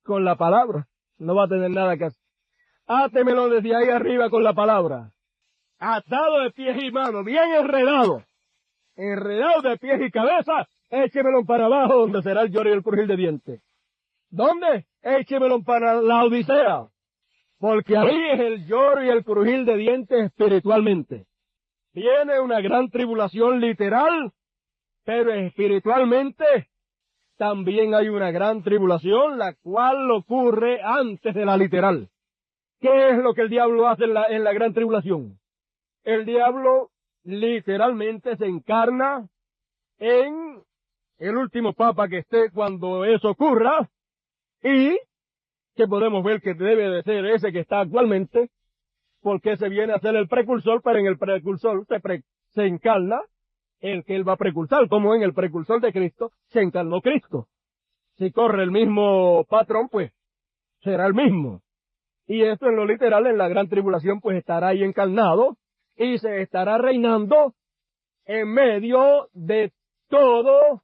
Con la palabra. No va a tener nada que hacer. Átemelo desde ahí arriba con la palabra. Atado de pies y manos, bien enredado. Enredado de pies y cabeza, échemelo para abajo donde será el lloro y el crujir de dientes. ¿Dónde? Échemelo para la Odisea. Porque ahí es el lloro y el crujir de dientes espiritualmente. Viene una gran tribulación literal, pero espiritualmente también hay una gran tribulación, la cual ocurre antes de la literal. ¿Qué es lo que el diablo hace en la gran tribulación? El diablo literalmente se encarna en el último papa que esté cuando eso ocurra, y que podemos ver que debe de ser ese que está actualmente, porque se viene a ser el precursor, pero en el precursor se encarna el que él va a precursar, como en el precursor de Cristo se encarnó Cristo. Si corre el mismo patrón, pues será el mismo. Y esto en lo literal, en la gran tribulación, pues estará ahí encarnado y se estará reinando en medio de todo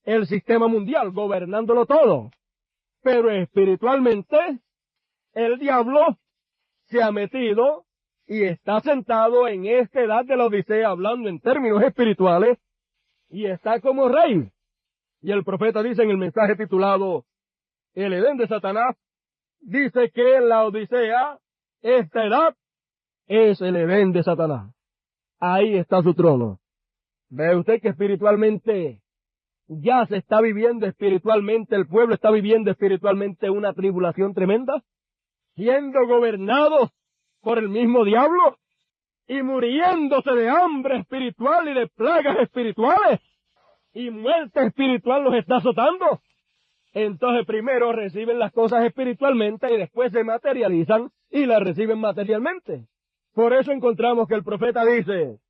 el sistema mundial, gobernándolo todo. Pero espiritualmente, el diablo se ha metido y está sentado en esta edad de la Odisea, hablando en términos espirituales, y está como rey. Y el profeta dice en el mensaje titulado El Edén de Satanás, dice que la Odisea, esta edad, es el Edén de Satanás. Ahí está su trono. ¿Ve usted que espiritualmente ya se está viviendo espiritualmente, el pueblo está viviendo espiritualmente una tribulación tremenda, siendo gobernados por el mismo diablo y muriéndose de hambre espiritual y de plagas espirituales, y muerte espiritual los está azotando? Entonces primero reciben las cosas espiritualmente y después se materializan y las reciben materialmente. Por eso encontramos que el profeta dice,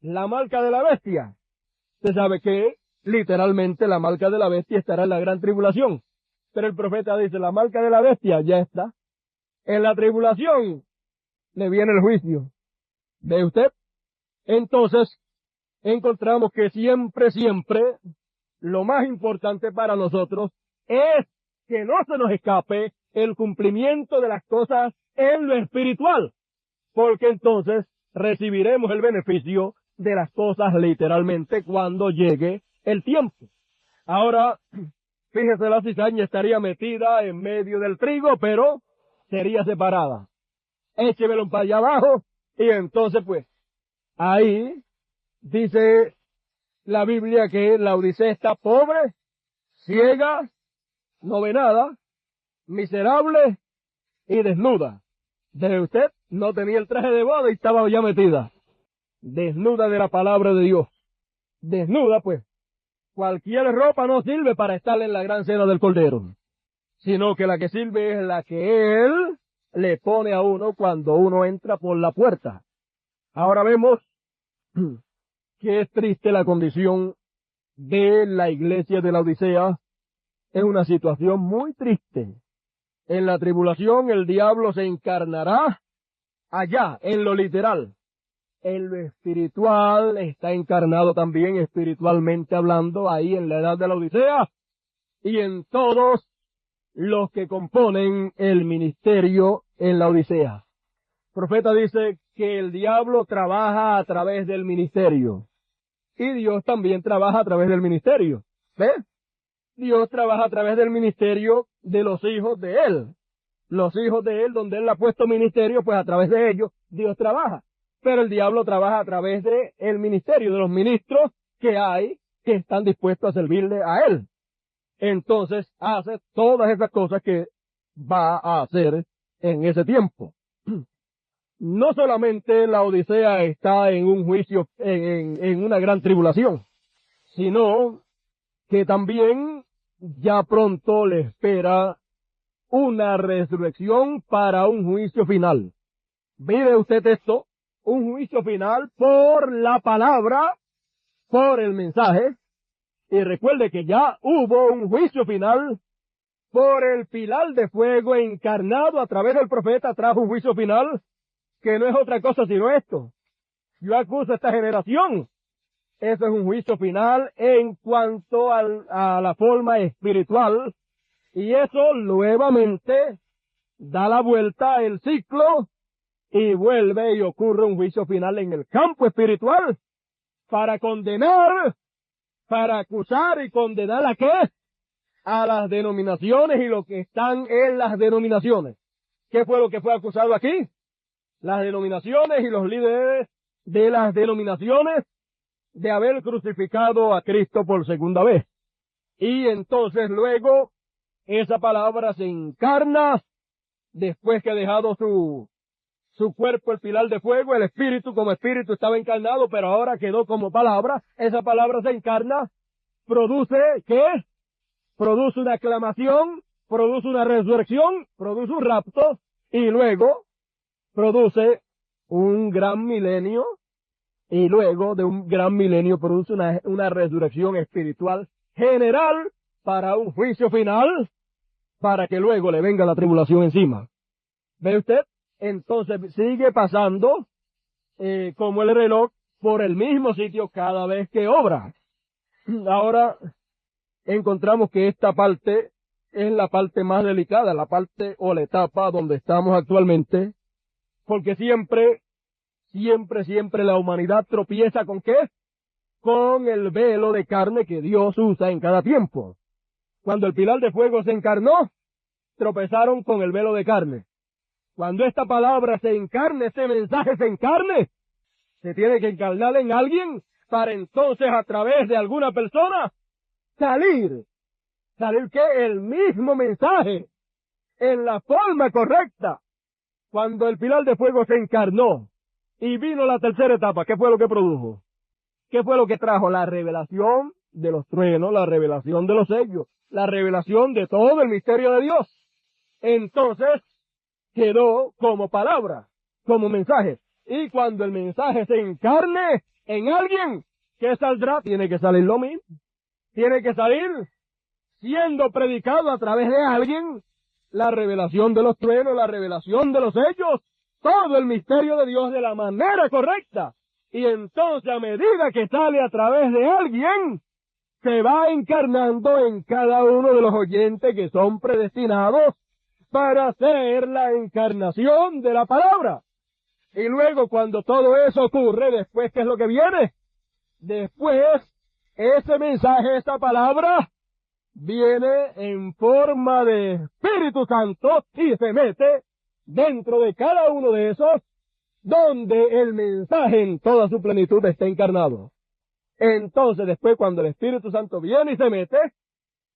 la marca de la bestia. Usted sabe que literalmente la marca de la bestia estará en la gran tribulación. Pero el profeta dice, la marca de la bestia ya está. En la tribulación le viene el juicio. ¿Ve usted? Entonces, encontramos que siempre, lo más importante para nosotros es que no se nos escape el cumplimiento de las cosas en lo espiritual, porque entonces recibiremos el beneficio de las cosas literalmente cuando llegue el tiempo. Ahora, fíjese, la cizaña estaría metida en medio del trigo, pero sería separada. Échemelo para allá abajo, y entonces pues, ahí dice la Biblia que la Odisea está pobre, ciega, no ve nada, miserable y desnuda. ¿De usted? No tenía el traje de boda y estaba ya metida. Desnuda de la palabra de Dios. Desnuda, pues. Cualquier ropa no sirve para estar en la gran cena del Cordero, sino que la que sirve es la que Él le pone a uno cuando uno entra por la puerta. Ahora vemos que es triste la condición de la iglesia de la Odisea. Es una situación muy triste. En la tribulación el diablo se encarnará allá, en lo literal. En lo espiritual está encarnado también, espiritualmente hablando, ahí en la edad de la Odisea, y en todos los que componen el ministerio en la Odisea. El profeta dice que el diablo trabaja a través del ministerio, y Dios también trabaja a través del ministerio. ¿Ves? Dios trabaja a través del ministerio de los hijos de Él. Los hijos de Él, donde Él ha puesto ministerio, pues a través de ellos Dios trabaja. Pero el diablo trabaja a través de el ministerio, de los ministros que hay, que están dispuestos a servirle a Él. Entonces hace todas esas cosas que va a hacer en ese tiempo. No solamente la Odisea está en un juicio, en una gran tribulación, sino que también ya pronto le espera una resurrección para un juicio final. Mire usted esto, un juicio final por la palabra, por el mensaje, y recuerde que ya hubo un juicio final por el pilar de fuego encarnado a través del profeta, trajo un juicio final que no es otra cosa sino esto. Yo acuso a esta generación. Eso es un juicio final en cuanto a la forma espiritual, y eso nuevamente da la vuelta el ciclo y vuelve y ocurre un juicio final en el campo espiritual para condenar, para acusar y condenar ¿a qué? A las denominaciones y lo que están en las denominaciones. ¿Qué fue lo que fue acusado aquí? Las denominaciones y los líderes de las denominaciones de haber crucificado a Cristo por segunda vez. Y entonces luego esa palabra se encarna después que ha dejado su cuerpo el pilar de fuego, el espíritu como espíritu estaba encarnado, pero ahora quedó como palabra. Esa palabra se encarna, produce, ¿qué? Produce una aclamación, produce una resurrección, produce un rapto, y luego produce un gran milenio, y luego de un gran milenio produce una resurrección espiritual general para un juicio final, para que luego le venga la tribulación encima. ¿Ve usted? Entonces sigue pasando como el reloj por el mismo sitio cada vez que obra. Ahora encontramos que esta parte es la parte más delicada, la parte o la etapa donde estamos actualmente, porque siempre la humanidad tropieza ¿con qué? Con el velo de carne que Dios usa en cada tiempo. Cuando el pilar de fuego se encarnó, tropezaron con el velo de carne. Cuando esta palabra se encarne, este mensaje se encarne, se tiene que encarnar en alguien para entonces a través de alguna persona salir que el mismo mensaje en la forma correcta. Cuando el pilar de fuego se encarnó y vino la tercera etapa, ¿qué fue lo que produjo? ¿Qué fue lo que trajo? La revelación de los truenos, la revelación de los sellos, la revelación de todo el misterio de Dios. Entonces quedó como palabra, como mensaje. Y cuando el mensaje se encarne en alguien, ¿qué saldrá? Tiene que salir lo mismo. Tiene que salir siendo predicado a través de alguien la revelación de los truenos, la revelación de los sellos, todo el misterio de Dios de la manera correcta. Y entonces a medida que sale a través de alguien, se va encarnando en cada uno de los oyentes que son predestinados para hacer la encarnación de la palabra. Y luego cuando todo eso ocurre, después, ¿qué es lo que viene? Después, ese mensaje, esta palabra, viene en forma de Espíritu Santo y se mete dentro de cada uno de esos donde el mensaje en toda su plenitud está encarnado. Entonces después cuando el Espíritu Santo viene y se mete,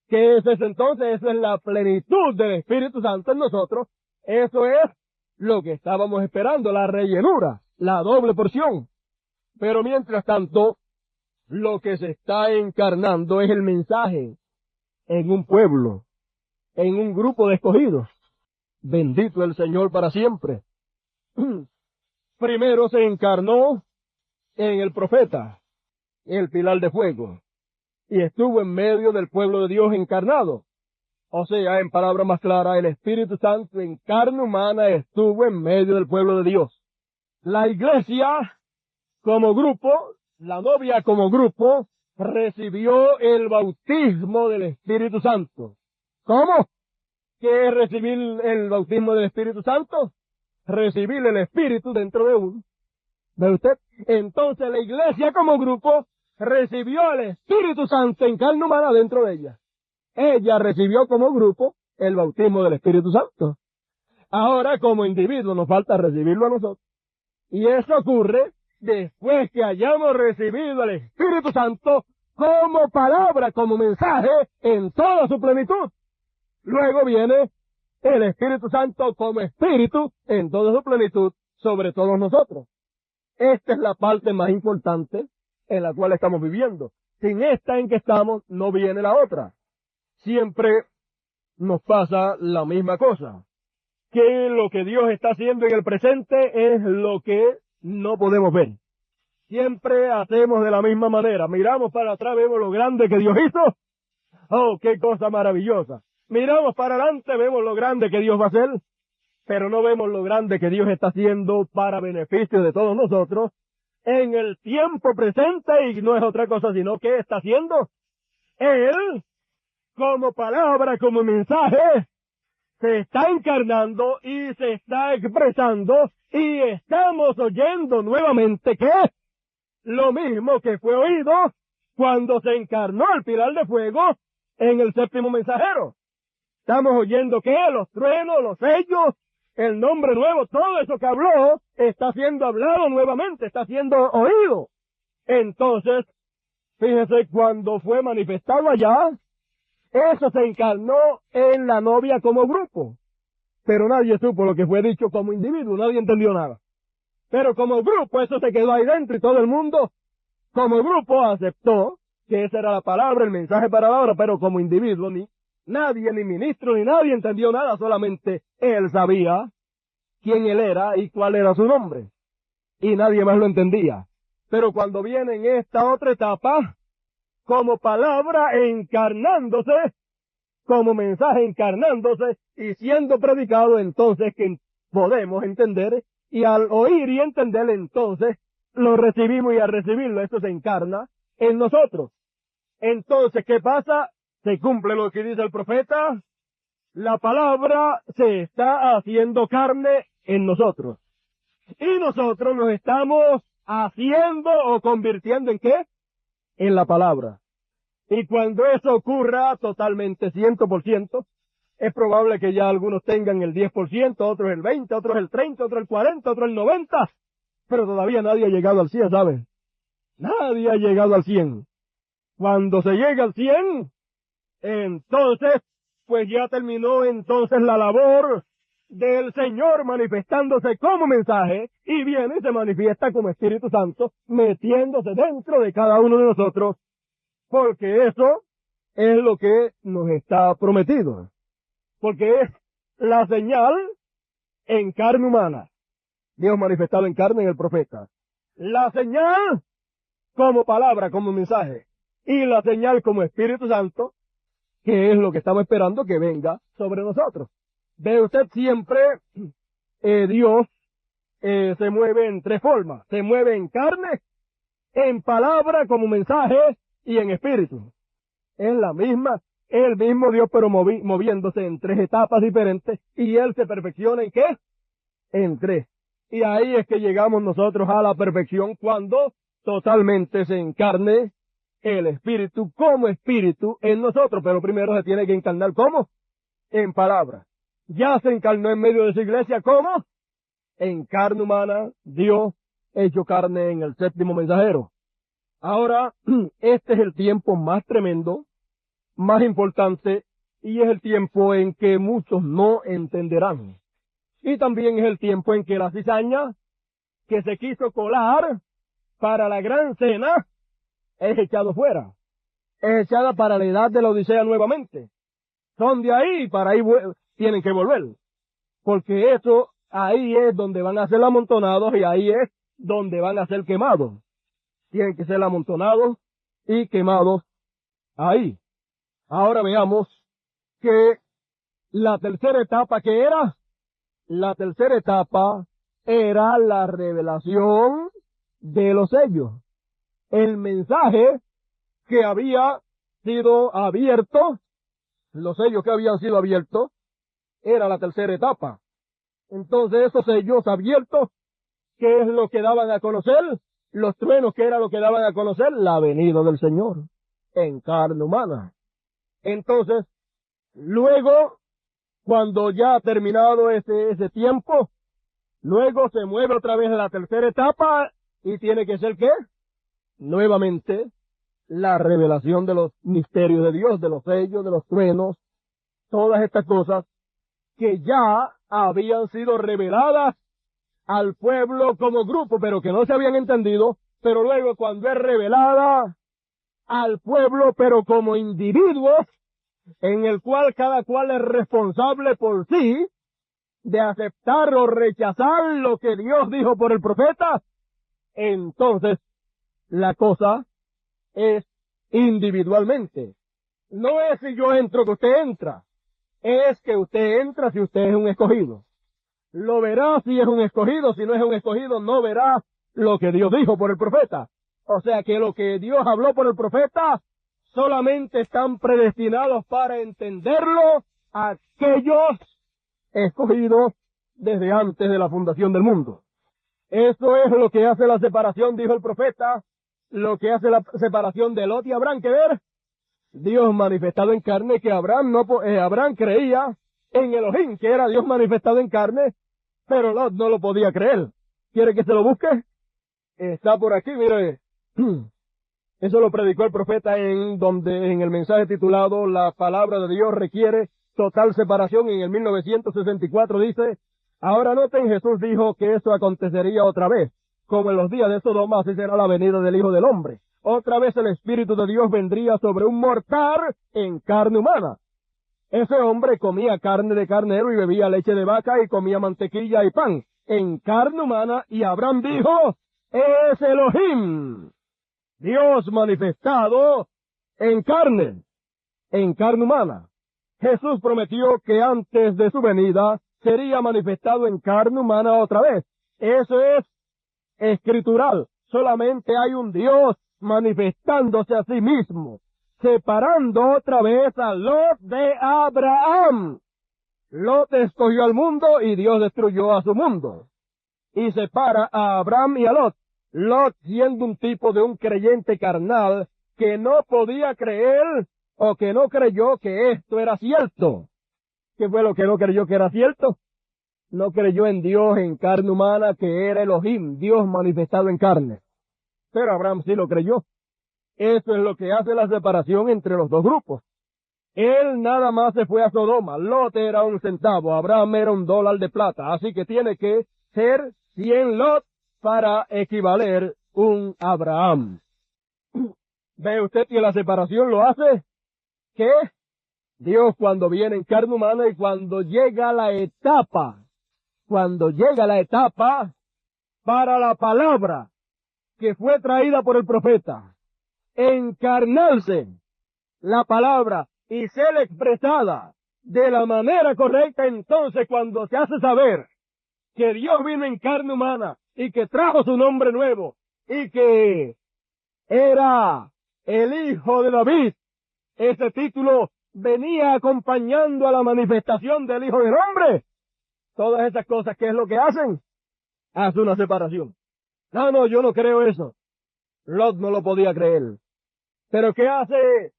¿qué es eso entonces? Eso es la plenitud del Espíritu Santo en nosotros. Eso es lo que estábamos esperando, la rellenura, la doble porción. Pero mientras tanto, lo que se está encarnando es el mensaje en un pueblo, en un grupo de escogidos. Bendito el Señor para siempre. Primero se encarnó en el profeta, el pilar de fuego, y estuvo en medio del pueblo de Dios encarnado. O sea, en palabras más claras, el Espíritu Santo en carne humana estuvo en medio del pueblo de Dios. La iglesia como grupo, la novia como grupo, recibió el bautismo del Espíritu Santo. ¿Cómo? ¿Qué es recibir el bautismo del Espíritu Santo? Recibir el Espíritu dentro de uno. ¿Ve usted? Entonces la iglesia como grupo recibió el Espíritu Santo en carne humana dentro de ella. Ella recibió como grupo el bautismo del Espíritu Santo. Ahora como individuo nos falta recibirlo a nosotros. Y eso ocurre después que hayamos recibido el Espíritu Santo como palabra, como mensaje en toda su plenitud. Luego viene el Espíritu Santo como Espíritu en toda su plenitud sobre todos nosotros. Esta es la parte más importante en la cual estamos viviendo. Sin esta en que estamos, no viene la otra. Siempre nos pasa la misma cosa. Que lo que Dios está haciendo en el presente es lo que no podemos ver. Siempre hacemos de la misma manera. Miramos para atrás, vemos lo grande que Dios hizo. ¡Oh, qué cosa maravillosa! Miramos para adelante, vemos lo grande que Dios va a hacer, pero no vemos lo grande que Dios está haciendo para beneficio de todos nosotros en el tiempo presente, y no es otra cosa sino que está haciendo Él como palabra, como mensaje, se está encarnando y se está expresando y estamos oyendo nuevamente que es lo mismo que fue oído cuando se encarnó el pilar de fuego en el séptimo mensajero. Estamos oyendo que los truenos, los sellos, el nombre nuevo, todo eso que habló está siendo hablado nuevamente, está siendo oído. Entonces, fíjese, cuando fue manifestado allá, eso se encarnó en la novia como grupo. Pero nadie supo lo que fue dicho como individuo, nadie entendió nada. Pero como grupo eso se quedó ahí dentro y todo el mundo como grupo aceptó que esa era la palabra, el mensaje para ahora, pero como individuo nadie, ni ministro, ni nadie entendió nada, solamente él sabía quién él era y cuál era su nombre. Y nadie más lo entendía. Pero cuando viene en esta otra etapa, como palabra encarnándose, como mensaje encarnándose y siendo predicado, entonces que podemos entender, y al oír y entender, entonces lo recibimos, y al recibirlo esto se encarna en nosotros. Entonces, ¿qué pasa? Se cumple lo que dice el profeta, La palabra se está haciendo carne en nosotros. Y nosotros nos estamos haciendo o convirtiendo ¿en qué? En la palabra. Y cuando eso ocurra totalmente, 100%, es probable que ya algunos tengan el 10%, otros el 20%, otros el 30%, otros el 40%, otros el 90%, pero todavía nadie ha llegado al 100, ¿sabes? Nadie ha llegado al 100. Cuando se llega al 100, entonces, pues ya terminó entonces la labor del Señor manifestándose como mensaje y viene y se manifiesta como Espíritu Santo metiéndose dentro de cada uno de nosotros, porque eso es lo que nos está prometido, porque es la señal en carne humana, Dios manifestado en carne en el profeta, la señal como palabra, como mensaje, y la señal como Espíritu Santo, que es lo que estamos esperando que venga sobre nosotros. Ve usted siempre, Dios se mueve en tres formas. Se mueve en carne, en palabra como mensaje y en espíritu. Es la misma, es el mismo Dios pero moviéndose en tres etapas diferentes y Él se perfecciona ¿en qué? En tres. Y ahí es que llegamos nosotros a la perfección cuando totalmente se encarne el espíritu como espíritu en nosotros, pero primero se tiene que encarnar ¿cómo? En palabra. Ya se encarnó en medio de su iglesia ¿cómo? En carne humana, Dios hecho carne en el séptimo mensajero. Ahora, este es el tiempo más tremendo, más importante, y es el tiempo en que muchos no entenderán. Y también es el tiempo en que la cizaña que se quiso colar para la gran cena es echado fuera. Es echada para la edad de la Odisea nuevamente. Son de ahí, para ahí tienen que volver. Porque eso, ahí es donde van a ser amontonados y ahí es donde van a ser quemados. Tienen que ser amontonados y quemados ahí. Ahora veamos que la tercera etapa que era, la tercera etapa era la revelación de los sellos. El mensaje que había sido abierto, los sellos que habían sido abiertos, era la tercera etapa. Entonces esos sellos abiertos, ¿qué es lo que daban a conocer? Los truenos, ¿qué era lo que daban a conocer? La venida del Señor en carne humana. Entonces, luego, cuando ya ha terminado ese tiempo, luego se mueve otra vez a la tercera etapa y tiene que ser ¿qué? Nuevamente, la revelación de los misterios de Dios, de los sellos, de los truenos, todas estas cosas que ya habían sido reveladas al pueblo como grupo, pero que no se habían entendido, pero luego cuando es revelada al pueblo, pero como individuos, en el cual cada cual es responsable por sí, de aceptar o rechazar lo que Dios dijo por el profeta, entonces la cosa es individualmente. No es si yo entro que usted entra, es que usted entra si usted es un escogido. Lo verá si es un escogido, si no es un escogido no verá lo que Dios dijo por el profeta. O sea que lo que Dios habló por el profeta solamente están predestinados para entenderlo aquellos escogidos desde antes de la fundación del mundo. Eso es lo que hace la separación, dijo el profeta, lo que hace la separación de Lot y Abraham, que ver, Dios manifestado en carne, que Abraham creía en Elohim, que era Dios manifestado en carne, pero Lot no lo podía creer. ¿Quiere que se lo busque? Está por aquí, mire. Eso lo predicó el profeta en el mensaje titulado La palabra de Dios requiere total separación. En el 1964 dice, ahora noten, Jesús dijo que eso acontecería otra vez. Como en los días de Sodoma, así será la venida del Hijo del Hombre. Otra vez el Espíritu de Dios vendría sobre un mortal en carne humana. Ese hombre comía carne de carnero y bebía leche de vaca y comía mantequilla y pan en carne humana, y Abraham dijo, es Elohim, Dios manifestado en carne humana. Jesús prometió que antes de su venida sería manifestado en carne humana otra vez. Eso es escritural. Solamente hay un Dios manifestándose a sí mismo, separando otra vez a Lot de Abraham. Lot escogió al mundo y Dios destruyó a su mundo. Y separa a Abraham y a Lot. Lot siendo un tipo de un creyente carnal que no podía creer o que no creyó que esto era cierto. ¿Qué fue lo que no creyó que era cierto? No creyó en Dios en carne humana, que era Elohim, Dios manifestado en carne. Pero Abraham sí lo creyó. Eso es lo que hace la separación entre los dos grupos. Él nada más se fue a Sodoma. Lot era 1 centavo, Abraham era $1 de plata. Así que tiene que ser 100 Lot para equivaler un Abraham. ¿Ve usted que la separación lo hace? ¿Qué? Dios cuando viene en carne humana y cuando llega la etapa para la palabra que fue traída por el profeta, encarnarse la palabra y ser expresada de la manera correcta, entonces cuando se hace saber que Dios vino en carne humana y que trajo su nombre nuevo y que era el Hijo de David, ese título venía acompañando a la manifestación del Hijo del Hombre. Todas esas cosas, ¿qué es lo que hacen? Hace una separación. No, yo no creo eso. Lot no lo podía creer. Pero ¿qué hace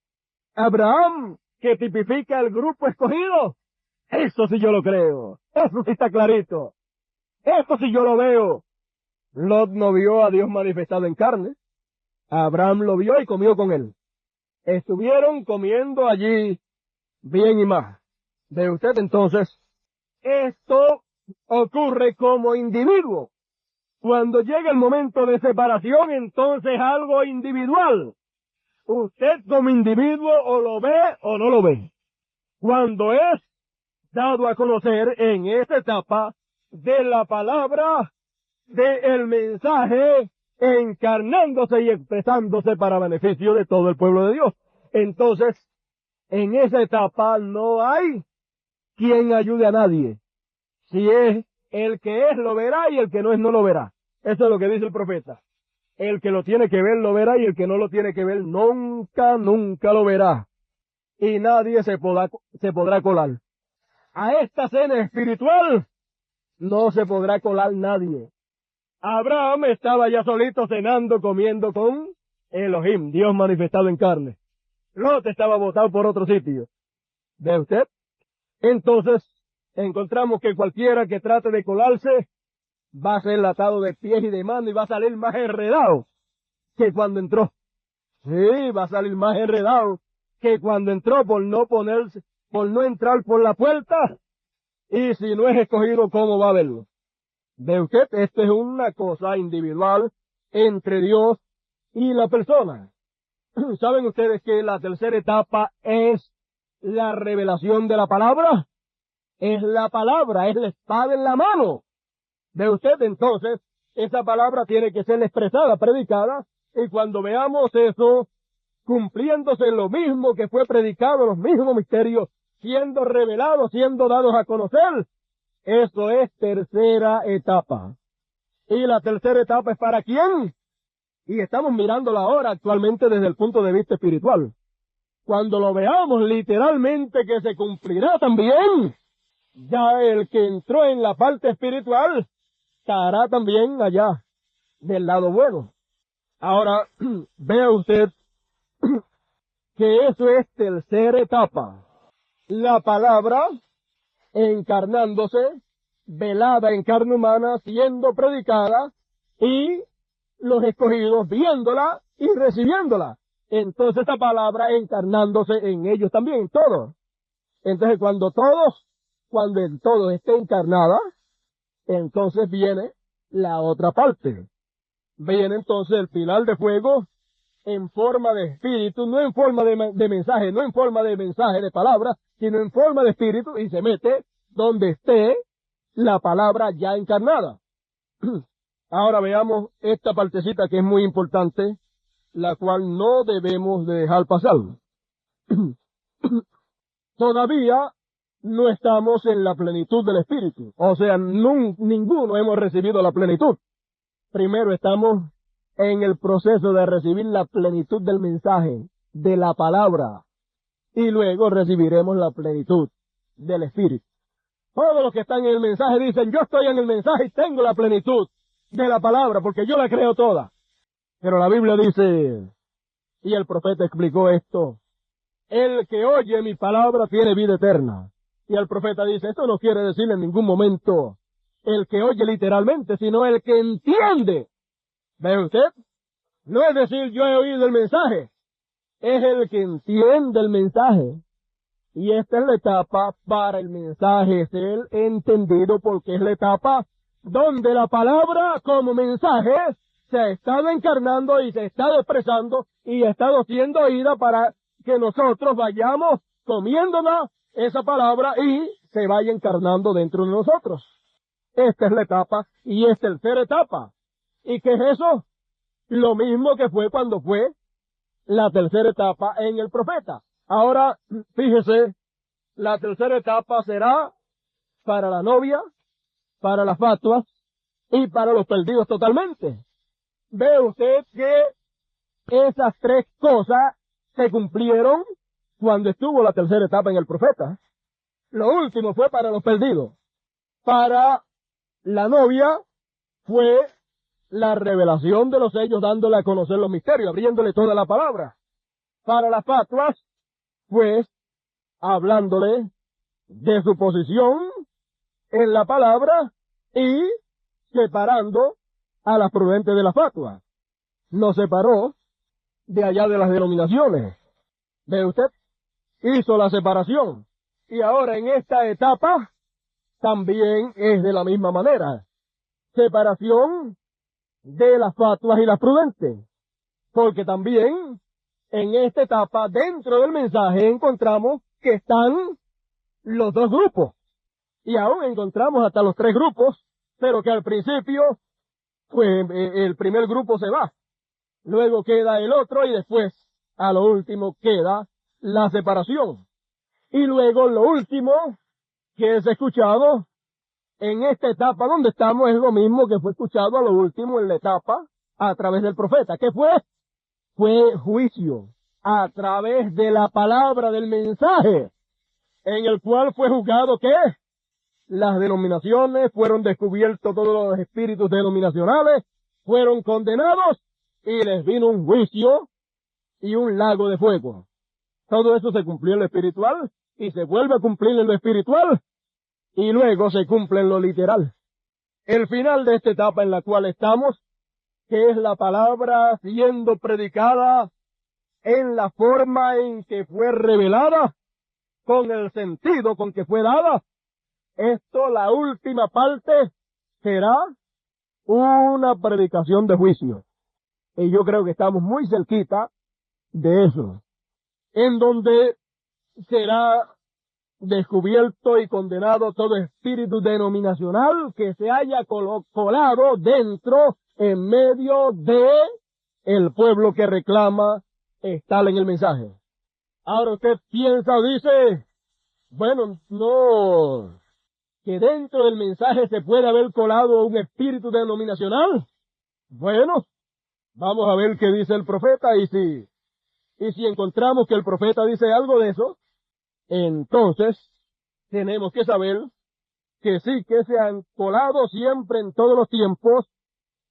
Abraham, que tipifica el grupo escogido? Eso sí yo lo creo. Eso sí está clarito. Eso sí yo lo veo. Lot no vio a Dios manifestado en carne. Abraham lo vio y comió con él. Estuvieron comiendo allí bien y más. ¿Ve usted entonces? Esto ocurre como individuo. Cuando llega el momento de separación, entonces algo individual. Usted como individuo o lo ve o no lo ve. Cuando es dado a conocer en esta etapa de la palabra, del mensaje, encarnándose y expresándose para beneficio de todo el pueblo de Dios. Entonces, en esa etapa no hay quien ayude a nadie. Si es el que es, lo verá, y el que no es, no lo verá. Eso es lo que dice el profeta. El que lo tiene que ver, lo verá, y el que no lo tiene que ver, nunca lo verá. Y nadie se podrá colar. A esta cena espiritual no se podrá colar nadie. Abraham estaba ya solito cenando, comiendo con Elohim, Dios manifestado en carne. Lot estaba botado por otro sitio. ¿Ve usted? Entonces, encontramos que cualquiera que trate de colarse va a ser atado de pies y de manos y va a salir más enredado que cuando entró. Sí, va a salir más enredado que cuando entró por no entrar por la puerta. Y si no es escogido, ¿cómo va a verlo? ¿Ve usted? Esto es una cosa individual entre Dios y la persona. ¿Saben ustedes que la tercera etapa es la revelación de la palabra? Es la palabra, es la espada en la mano. ¿Ve usted? Entonces, esa palabra tiene que ser expresada, predicada, y cuando veamos eso cumpliéndose lo mismo que fue predicado, los mismos misterios siendo revelados, siendo dados a conocer, eso es tercera etapa. Y la tercera etapa es ¿para quién? Y estamos mirándola ahora actualmente desde el punto de vista espiritual. Cuando lo veamos literalmente que se cumplirá también, ya el que entró en la parte espiritual estará también allá, del lado bueno. Ahora, vea usted que eso es tercera etapa. La palabra encarnándose, velada en carne humana, siendo predicada, y los escogidos viéndola y recibiéndola. Entonces esta palabra encarnándose en ellos también, todos. Entonces cuando en todos esté encarnada, entonces viene la otra parte. Viene entonces el pilar de fuego en forma de espíritu, no en forma de mensaje, no en forma de mensaje de palabra, sino en forma de espíritu, y se mete donde esté la palabra ya encarnada. Ahora veamos esta partecita que es muy importante, la cual no debemos de dejar pasar. Todavía no estamos en la plenitud del Espíritu. O sea, ninguno hemos recibido la plenitud. Primero estamos en el proceso de recibir la plenitud del mensaje, de la palabra. Y luego recibiremos la plenitud del Espíritu. Todos los que están en el mensaje dicen, yo estoy en el mensaje y tengo la plenitud de la palabra, porque yo la creo toda. Pero la Biblia dice, y el profeta explicó esto, el que oye mi palabra tiene vida eterna. Y el profeta dice, esto no quiere decir en ningún momento el que oye literalmente, sino el que entiende. ¿Ve usted? No es decir, yo he oído el mensaje, es el que entiende el mensaje. Y esta es la etapa para el mensaje ser entendido, porque es la etapa donde la palabra como mensaje se ha estado encarnando y se ha estado expresando y ha estado siendo oída para que nosotros vayamos comiéndola esa palabra y se vaya encarnando dentro de nosotros. Esta es la etapa y es tercera etapa. ¿Y qué es eso? Lo mismo que fue cuando fue la tercera etapa en el profeta. Ahora, fíjese, la tercera etapa será para la novia, para las fatuas y para los perdidos totalmente. Ve usted que esas tres cosas se cumplieron cuando estuvo la tercera etapa en el profeta. Lo último fue para los perdidos. Para la novia fue la revelación de los sellos, dándole a conocer los misterios, abriéndole toda la palabra. Para las fatuas, pues, hablándole de su posición en la palabra y separando a las prudentes de la fatua. Nos separó de allá de las denominaciones. ¿Ve usted? Hizo la separación. Y ahora en esta etapa también es de la misma manera. Separación de las fatuas y las prudentes. Porque también en esta etapa dentro del mensaje encontramos que están los dos grupos. Y aún encontramos hasta los tres grupos, pero que al principio pues el primer grupo se va. Luego queda el otro y después, a lo último, queda la separación. Y luego lo último que es escuchado en esta etapa donde estamos es lo mismo que fue escuchado a lo último en la etapa a través del profeta. ¿Qué fue? Fue juicio a través de la palabra del mensaje, en el cual fue juzgado ¿qué? Las denominaciones, fueron descubiertos todos los espíritus denominacionales, fueron condenados y les vino un juicio y un lago de fuego. Todo eso se cumplió en lo espiritual y se vuelve a cumplir en lo espiritual y luego se cumple en lo literal. El final de esta etapa en la cual estamos, que es la palabra siendo predicada en la forma en que fue revelada, con el sentido con que fue dada, esto, la última parte, será una predicación de juicio. Y yo creo que estamos muy cerquita de eso, en donde será descubierto y condenado todo espíritu denominacional que se haya colado dentro, en medio de el pueblo que reclama estar en el mensaje. Ahora usted piensa o dice, bueno, no, que dentro del mensaje se puede haber colado un espíritu denominacional. Bueno, vamos a ver qué dice el profeta y si encontramos que el profeta dice algo de eso, entonces tenemos que saber que sí que se han colado siempre en todos los tiempos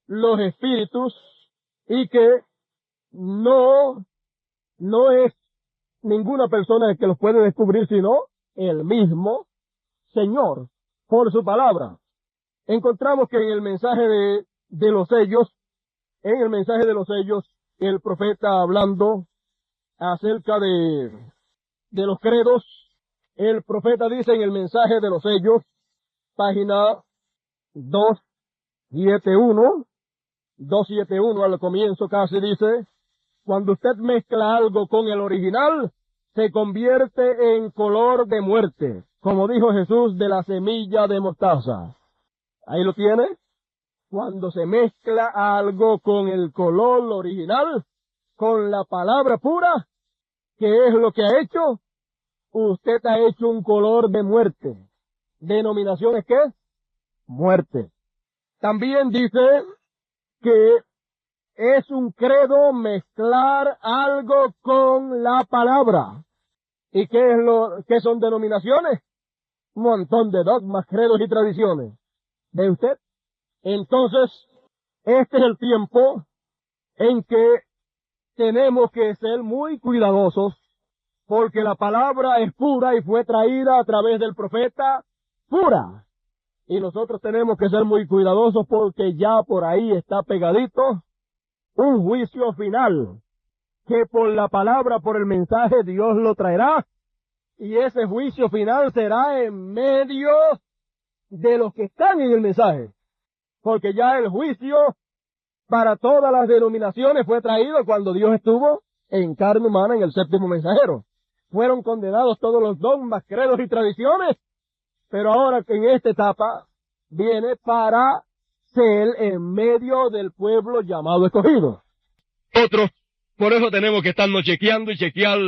los espíritus y que no es ninguna persona que los puede descubrir sino el mismo Señor por su palabra. Encontramos que en el mensaje de los sellos, el profeta hablando acerca de los credos, el profeta dice en el mensaje de los sellos, página 271 al comienzo casi dice, cuando usted mezcla algo con el original, se convierte en color de muerte, como dijo Jesús de la semilla de mostaza. Ahí lo tiene. Cuando se mezcla algo con el color original, con la palabra pura, ¿qué es lo que ha hecho? Usted ha hecho un color de muerte. ¿Denominación es qué? Muerte. También dice que es un credo mezclar algo con la palabra. ¿Y qué son denominaciones? un montón de dogmas, credos y tradiciones. ¿Ve usted? Entonces, este es el tiempo en que tenemos que ser muy cuidadosos, porque la palabra es pura y fue traída a través del profeta pura. Y nosotros tenemos que ser muy cuidadosos porque ya por ahí está pegadito un juicio final, que por la palabra, por el mensaje, Dios lo traerá. Y ese juicio final será en medio de los que están en el mensaje. Porque ya el juicio para todas las denominaciones fue traído cuando Dios estuvo en carne humana en el séptimo mensajero. Fueron condenados todos los dogmas, credos y tradiciones, pero ahora que en esta etapa viene para ser en medio del pueblo llamado escogido. Otros, por eso tenemos que estarnos chequeando y chequear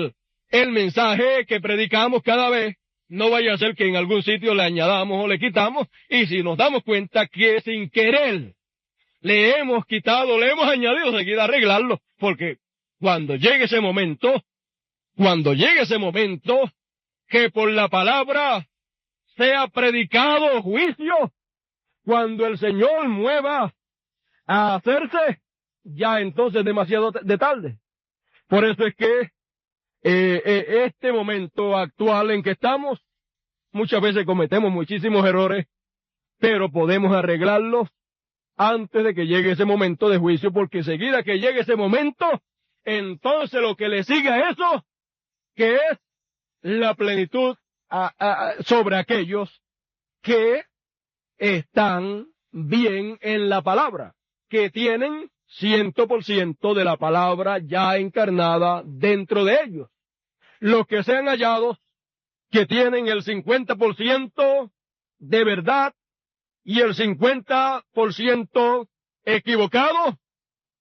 el mensaje que predicamos cada vez. No vaya a ser que en algún sitio le añadamos o le quitamos, y si nos damos cuenta que sin querer le hemos quitado, le hemos añadido, seguir arreglarlo, porque cuando llegue ese momento, que por la palabra sea predicado juicio, cuando el Señor mueva a hacerse, ya entonces demasiado de tarde. Por eso es que este momento actual en que estamos, muchas veces cometemos muchísimos errores, pero podemos arreglarlos antes de que llegue ese momento de juicio, porque enseguida que llegue ese momento, entonces lo que le sigue a eso, que es la plenitud sobre aquellos que están bien en la palabra, que tienen 100% de la palabra ya encarnada dentro de ellos. Los que sean hallados, que tienen el 50% de verdad y el 50% equivocado,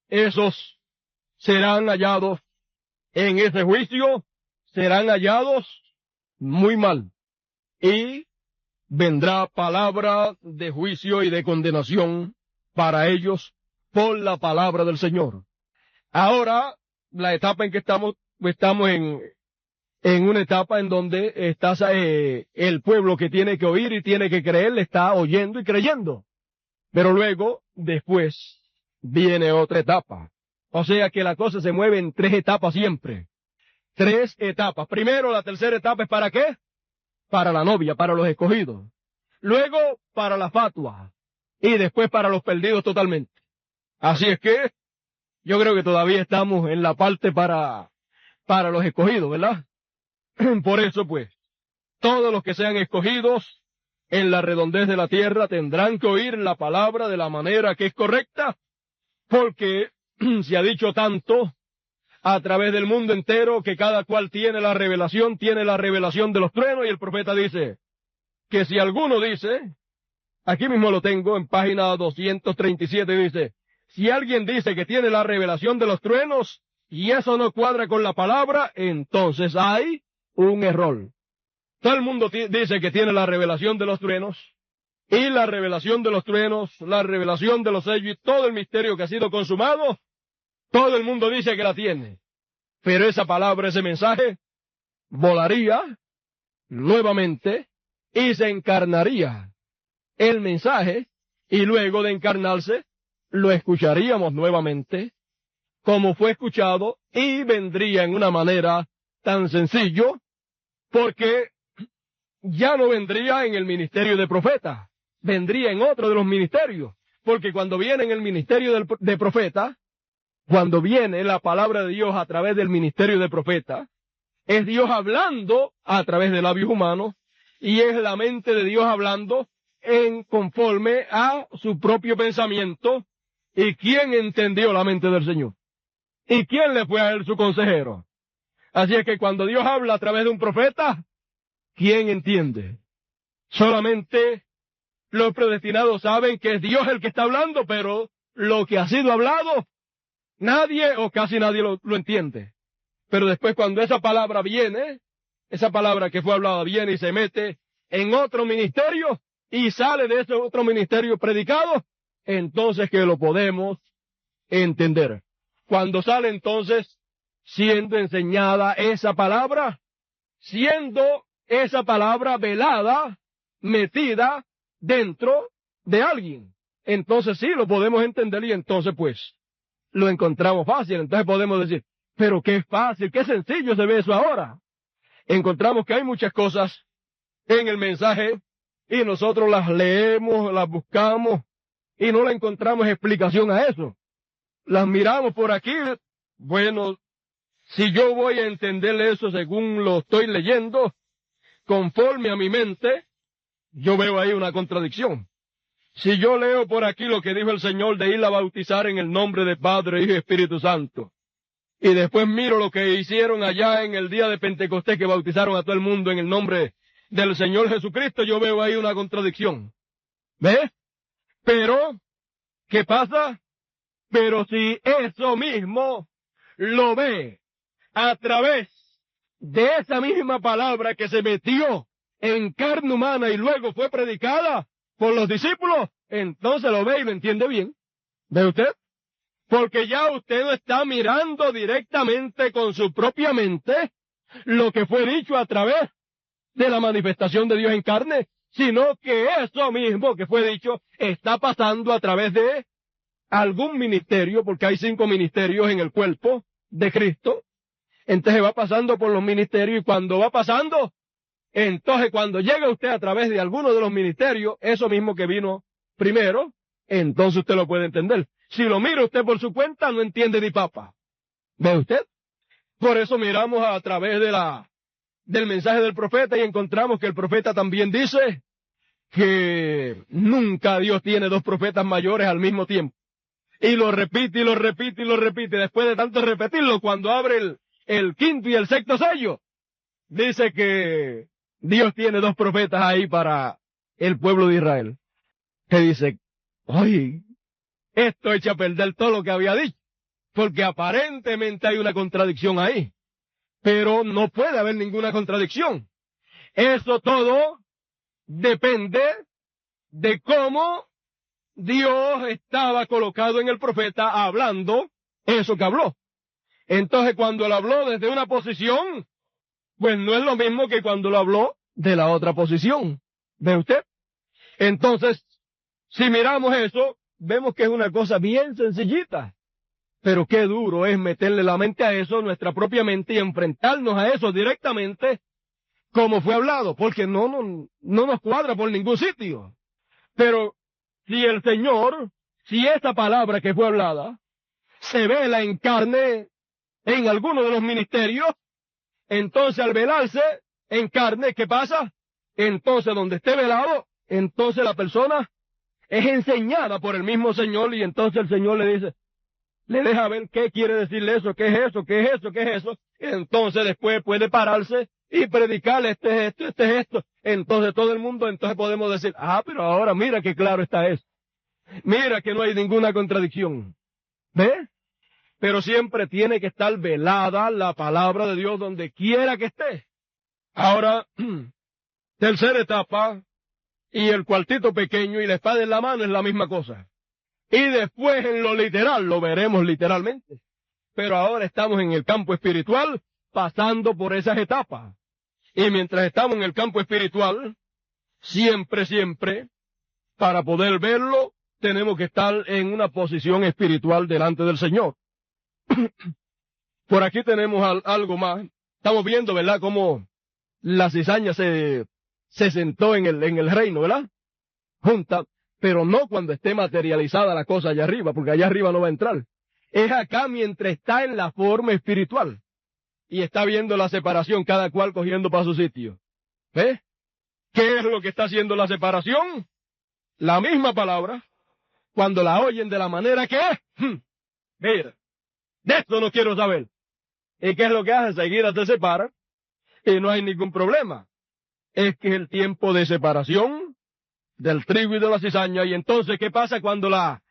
esos serán hallados en ese juicio, serán hallados muy mal. Y vendrá palabra de juicio y de condenación para ellos por la palabra del Señor. Ahora, la etapa en que estamos en una etapa en donde está el pueblo que tiene que oír y tiene que creer, le está oyendo y creyendo. Pero luego, después, viene otra etapa. O sea que la cosa se mueve en 3 etapas siempre. 3 etapas. Primero, la tercera etapa es ¿para qué? Para la novia, para los escogidos. Luego, para la fatua. Y después para los perdidos totalmente. Así es que, yo creo que todavía estamos en la parte para los escogidos, ¿verdad? Por eso, pues, todos los que sean escogidos en la redondez de la tierra tendrán que oír la palabra de la manera que es correcta, porque se ha dicho tanto a través del mundo entero que cada cual tiene la revelación de los truenos, y el profeta dice que si alguno dice, aquí mismo lo tengo en página 237, dice, si alguien dice que tiene la revelación de los truenos y eso no cuadra con la palabra, entonces hay un error. Todo el mundo dice que tiene la revelación de los truenos, y la revelación de los truenos, la revelación de los sellos y todo el misterio que ha sido consumado, todo el mundo dice que la tiene. Pero esa palabra, ese mensaje, volaría nuevamente y se encarnaría el mensaje, y luego de encarnarse, lo escucharíamos nuevamente, como fue escuchado, y vendría en una manera tan sencillo, porque ya no vendría en el ministerio de profeta, vendría en otro de los ministerios, porque cuando viene en el ministerio de profeta, cuando viene la palabra de Dios a través del ministerio de profeta, es Dios hablando a través de labios humanos, y es la mente de Dios hablando conforme a su propio pensamiento. ¿Y quién entendió la mente del Señor? ¿Y quién le fue a él su consejero? Así es que cuando Dios habla a través de un profeta, ¿quién entiende? Solamente los predestinados saben que es Dios el que está hablando, pero lo que ha sido hablado, nadie o casi nadie lo entiende. Pero después cuando esa palabra viene, esa palabra que fue hablada viene y se mete en otro ministerio y sale de ese otro ministerio predicado, entonces que lo podemos entender. Cuando sale entonces siendo enseñada esa palabra, siendo esa palabra velada metida dentro de alguien. Entonces sí, lo podemos entender y entonces pues lo encontramos fácil. Entonces podemos decir, pero qué fácil, qué sencillo se ve eso ahora. Encontramos que hay muchas cosas en el mensaje y nosotros las leemos, las buscamos y no le encontramos explicación a eso. Las miramos por aquí, bueno, si yo voy a entender eso según lo estoy leyendo, conforme a mi mente, yo veo ahí una contradicción. Si yo leo por aquí lo que dijo el Señor de ir a bautizar en el nombre de Padre, Hijo y Espíritu Santo, y después miro lo que hicieron allá en el día de Pentecostés, que bautizaron a todo el mundo en el nombre del Señor Jesucristo, yo veo ahí una contradicción. ¿Ves? Pero, ¿qué pasa? Pero si eso mismo lo ve a través de esa misma palabra que se metió en carne humana y luego fue predicada por los discípulos, entonces lo ve y lo entiende bien. ¿Ve usted? Porque ya usted no está mirando directamente con su propia mente lo que fue dicho a través de la manifestación de Dios en carne, sino que eso mismo que fue dicho está pasando a través de algún ministerio, porque hay 5 ministerios en el cuerpo de Cristo. Entonces va pasando por los ministerios y cuando va pasando, entonces cuando llega usted a través de alguno de los ministerios, eso mismo que vino primero, entonces usted lo puede entender. Si lo mira usted por su cuenta, no entiende ni papa. ¿Ve usted? Por eso miramos a través del mensaje del profeta y encontramos que el profeta también dice que nunca Dios tiene 2 profetas mayores al mismo tiempo. Y lo repite y lo repite y lo repite. Después de tanto repetirlo, cuando abre el 5º y el 6º sello, dice que Dios tiene 2 profetas ahí para el pueblo de Israel. Que dice, oye, esto echa a perder todo lo que había dicho, porque aparentemente hay una contradicción ahí, pero no puede haber ninguna contradicción. Eso todo depende de cómo Dios estaba colocado en el profeta hablando eso que habló. Entonces cuando lo habló desde una posición, pues no es lo mismo que cuando lo habló de la otra posición. ¿Ve usted? Entonces, si miramos eso, vemos que es una cosa bien sencillita. Pero qué duro es meterle la mente a eso, nuestra propia mente, y enfrentarnos a eso directamente como fue hablado, porque no nos cuadra por ningún sitio. Pero si el Señor, si esa palabra que fue hablada, se vela en carne en alguno de los ministerios, entonces al velarse en carne, ¿qué pasa? Entonces donde esté velado, entonces la persona es enseñada por el mismo Señor y entonces el Señor le dice, le deja ver qué quiere decirle eso, qué es eso, qué es eso, qué es eso. Y entonces después puede pararse y predicarle este es esto. Entonces todo el mundo, entonces podemos decir, pero ahora mira qué claro está eso. Mira que no hay ninguna contradicción. ¿Ve? Pero siempre tiene que estar velada la palabra de Dios donde quiera que esté. Ahora, tercera etapa, y el cuartito pequeño y la espada en la mano es la misma cosa. Y después en lo literal, lo veremos literalmente. Pero ahora estamos en el campo espiritual, pasando por esas etapas. Y mientras estamos en el campo espiritual, siempre, para poder verlo, tenemos que estar en una posición espiritual delante del Señor. Por aquí tenemos algo más. Estamos viendo, ¿verdad?, cómo la cizaña se sentó en el reino, ¿verdad? Junta, pero no cuando esté materializada la cosa allá arriba, porque allá arriba no va a entrar. Es acá mientras está en la forma espiritual. Y está viendo la separación, cada cual cogiendo para su sitio. ¿Ves? ¿Qué es lo que está haciendo la separación? La misma palabra, cuando la oyen de la manera que es. Mira, de esto no quiero saber. ¿Y qué es lo que hace? Seguida se separa y no hay ningún problema. Es que es el tiempo de separación del trigo y de la cizaña. Y entonces, ¿qué pasa cuando la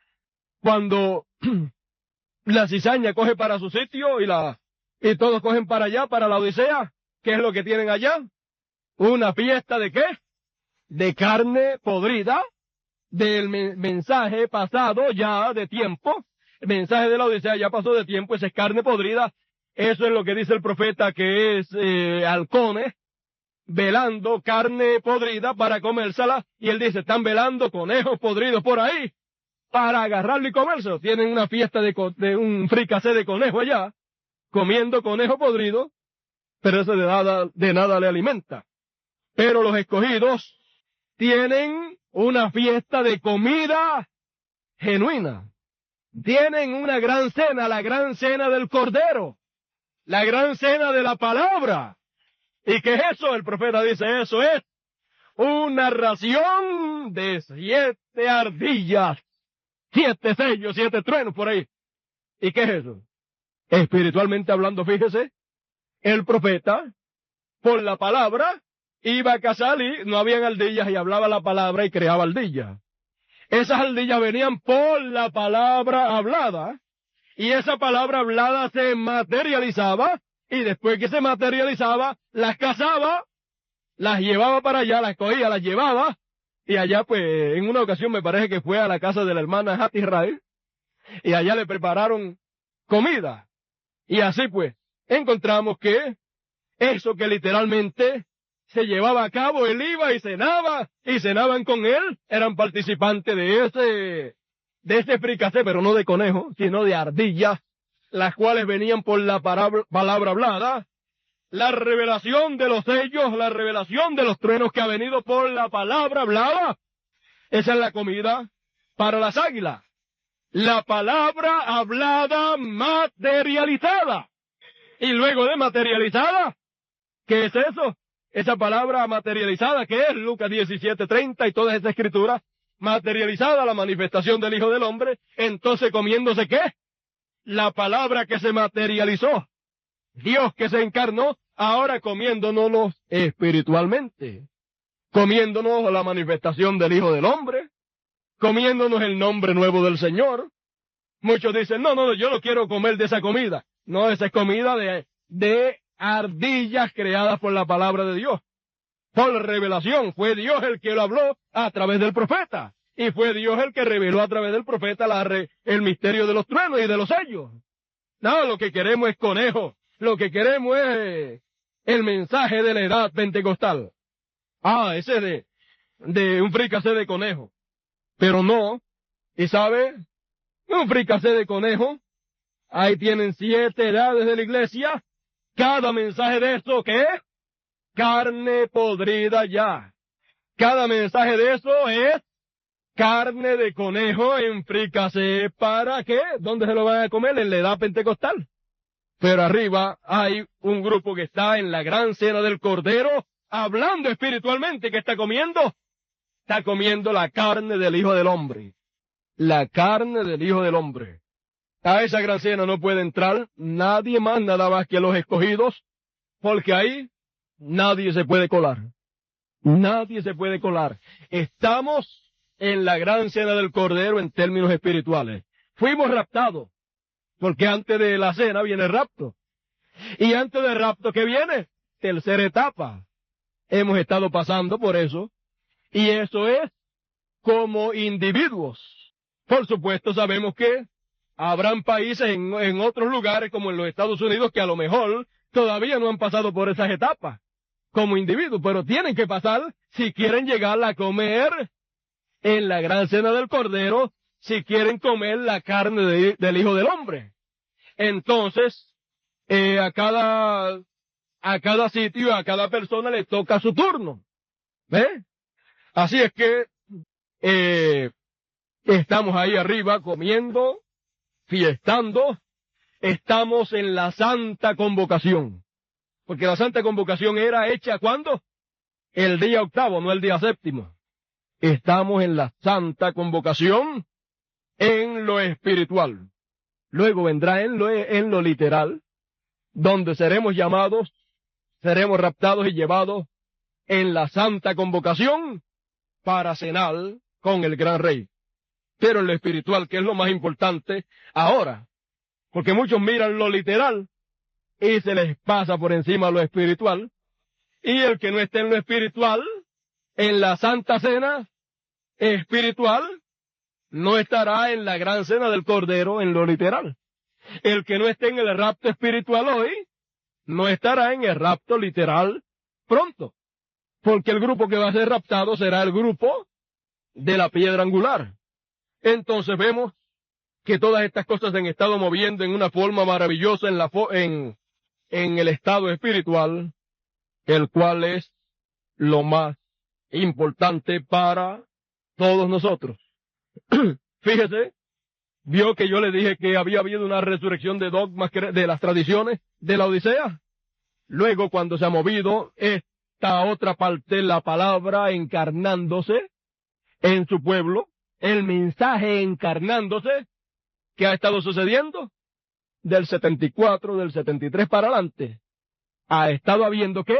cizaña coge para su sitio y todos cogen para allá, para la Odisea? ¿Qué es lo que tienen allá? ¿Una fiesta de qué? De carne podrida, del mensaje pasado ya de tiempo. El mensaje de la Odisea ya pasó de tiempo, esa es carne podrida. Eso es lo que dice el profeta, que es halcones, velando carne podrida para comérsela, y él dice, están velando conejos podridos por ahí para agarrarlo y comérselo. Tienen una fiesta de un fricasé de conejo allá, comiendo conejo podrido, pero eso de nada le alimenta. Pero los escogidos tienen una fiesta de comida genuina. Tienen una gran cena, la gran cena del Cordero, la gran cena de la palabra. ¿Y qué es eso? El profeta dice, eso es una ración de 7 ardillas, 7 sellos, 7 truenos por ahí. ¿Y qué es eso? Espiritualmente hablando, fíjese, el profeta, por la palabra, iba a cazar y no habían ardillas y hablaba la palabra y creaba ardillas. Esas ardillas venían por la palabra hablada, y esa palabra hablada se materializaba, y después que se materializaba, las cazaba, las llevaba para allá, las cogía, las llevaba, y allá pues, en una ocasión me parece que fue a la casa de la hermana Hat Israel, y allá le prepararon comida. Y así pues, encontramos que eso que literalmente se llevaba a cabo, él iba y cenaban con él, eran participantes de ese fricasé, pero no de conejo, sino de ardillas, las cuales venían por la palabra hablada, la revelación de los sellos, la revelación de los truenos que ha venido por la palabra hablada. Esa es la comida para las águilas. La palabra hablada materializada. Y luego de materializada, ¿qué es eso? Esa palabra materializada, que es Lucas 17:30 y toda esa escritura, materializada la manifestación del Hijo del Hombre, entonces comiéndose ¿qué? La palabra que se materializó, Dios que se encarnó, ahora comiéndonos espiritualmente, comiéndonos la manifestación del Hijo del Hombre, comiéndonos el nombre nuevo del Señor. Muchos dicen, no, yo no quiero comer de esa comida. No, esa es comida de ardillas creadas por la palabra de Dios. Por revelación, fue Dios el que lo habló a través del profeta. Y fue Dios el que reveló a través del profeta el misterio de los truenos y de los sellos. No, lo que queremos es conejo. Lo que queremos es el mensaje de la edad pentecostal. Ese de un fricasé de conejo. Pero no, y sabe, un fricasé de conejo, ahí tienen 7 edades de la iglesia, cada mensaje de eso, ¿qué es? Carne podrida ya. Cada mensaje de eso es carne de conejo en fricasé, ¿para qué? ¿Dónde se lo van a comer? En la edad pentecostal. Pero arriba hay un grupo que está en la gran cena del Cordero, hablando espiritualmente, que está comiendo la carne del Hijo del Hombre. La carne del Hijo del Hombre. A esa gran cena no puede entrar nadie más, nada más que los escogidos, porque ahí nadie se puede colar. Nadie se puede colar. Estamos en la gran cena del Cordero en términos espirituales. Fuimos raptados, porque antes de la cena viene el rapto. Y antes del rapto, ¿qué viene? Tercera etapa. Hemos estado pasando por eso. Y eso es como individuos. Por supuesto, sabemos que habrán países en otros lugares, como en los Estados Unidos, que a lo mejor todavía no han pasado por esas etapas como individuos, pero tienen que pasar si quieren llegar a comer en la gran cena del Cordero, si quieren comer la carne del Hijo del Hombre. Entonces, a cada sitio, a cada persona le toca su turno. ¿Ve? Así es que estamos ahí arriba comiendo, fiestando, estamos en la santa convocación. Porque la santa convocación era hecha ¿cuándo? El día 8º, no el día 7º. Estamos en la santa convocación en lo espiritual. Luego vendrá en lo literal, donde seremos llamados, seremos raptados y llevados en la santa convocación para cenar con el gran rey. Pero en lo espiritual, que es lo más importante ahora, porque muchos miran lo literal y se les pasa por encima lo espiritual, y el que no esté en lo espiritual, en la santa cena espiritual, no estará en la gran cena del Cordero en lo literal. El que no esté en el rapto espiritual hoy, no estará en el rapto literal pronto. porque el grupo que va a ser raptado será el grupo de la piedra angular. Entonces vemos que todas estas cosas se han estado moviendo en una forma maravillosa en el estado espiritual, el cual es lo más importante para todos nosotros. Fíjese, vio que yo le dije que había habido una resurrección de dogmas, de las tradiciones de la Odisea. Luego, cuando se ha movido esta otra parte, la palabra encarnándose en su pueblo, el mensaje encarnándose, ¿qué ha estado sucediendo? Del 74, del 73 para adelante. Ha estado habiendo, ¿qué?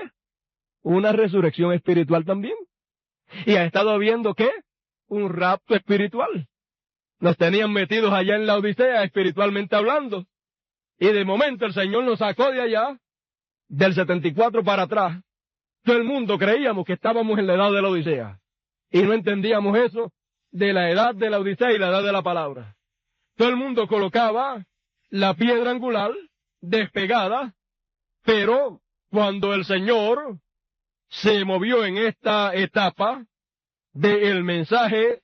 Una resurrección espiritual también. Y ha estado habiendo, ¿qué? Un rapto espiritual. Nos tenían metidos allá en la Odisea, espiritualmente hablando. Y de momento el Señor nos sacó de allá, del 74 para atrás. Todo el mundo creíamos que estábamos en la edad de la Odisea. Y no entendíamos eso de la edad de la Odisea y la edad de la palabra. Todo el mundo colocaba la piedra angular despegada, pero cuando el Señor se movió en esta etapa del mensaje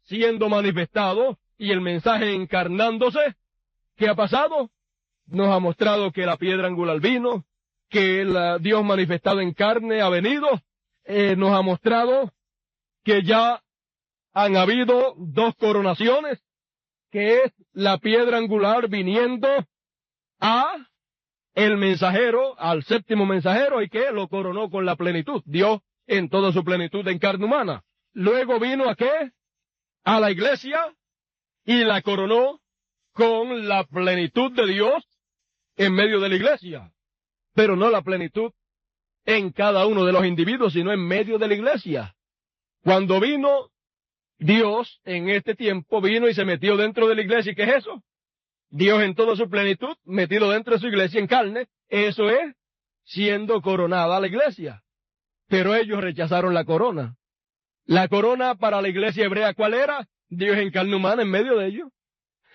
siendo manifestado y el mensaje encarnándose, ¿qué ha pasado? Nos ha mostrado que la piedra angular vino, que el Dios manifestado en carne ha venido, nos ha mostrado que ya han habido dos coronaciones, que es la piedra angular viniendo a el mensajero, al séptimo mensajero, y que lo coronó con la plenitud, Dios en toda su plenitud en carne humana. Luego vino ¿a qué? A la iglesia y la coronó con la plenitud de Dios en medio de la iglesia, pero no la plenitud en cada uno de los individuos, sino en medio de la iglesia. Cuando vino Dios en este tiempo, vino y se metió dentro de la iglesia. ¿Y qué es eso? Dios en toda su plenitud, metido dentro de su iglesia en carne, eso es siendo coronada la iglesia. Pero ellos rechazaron la corona. La corona para la iglesia hebrea, ¿cuál era? Dios en carne humana en medio de ellos.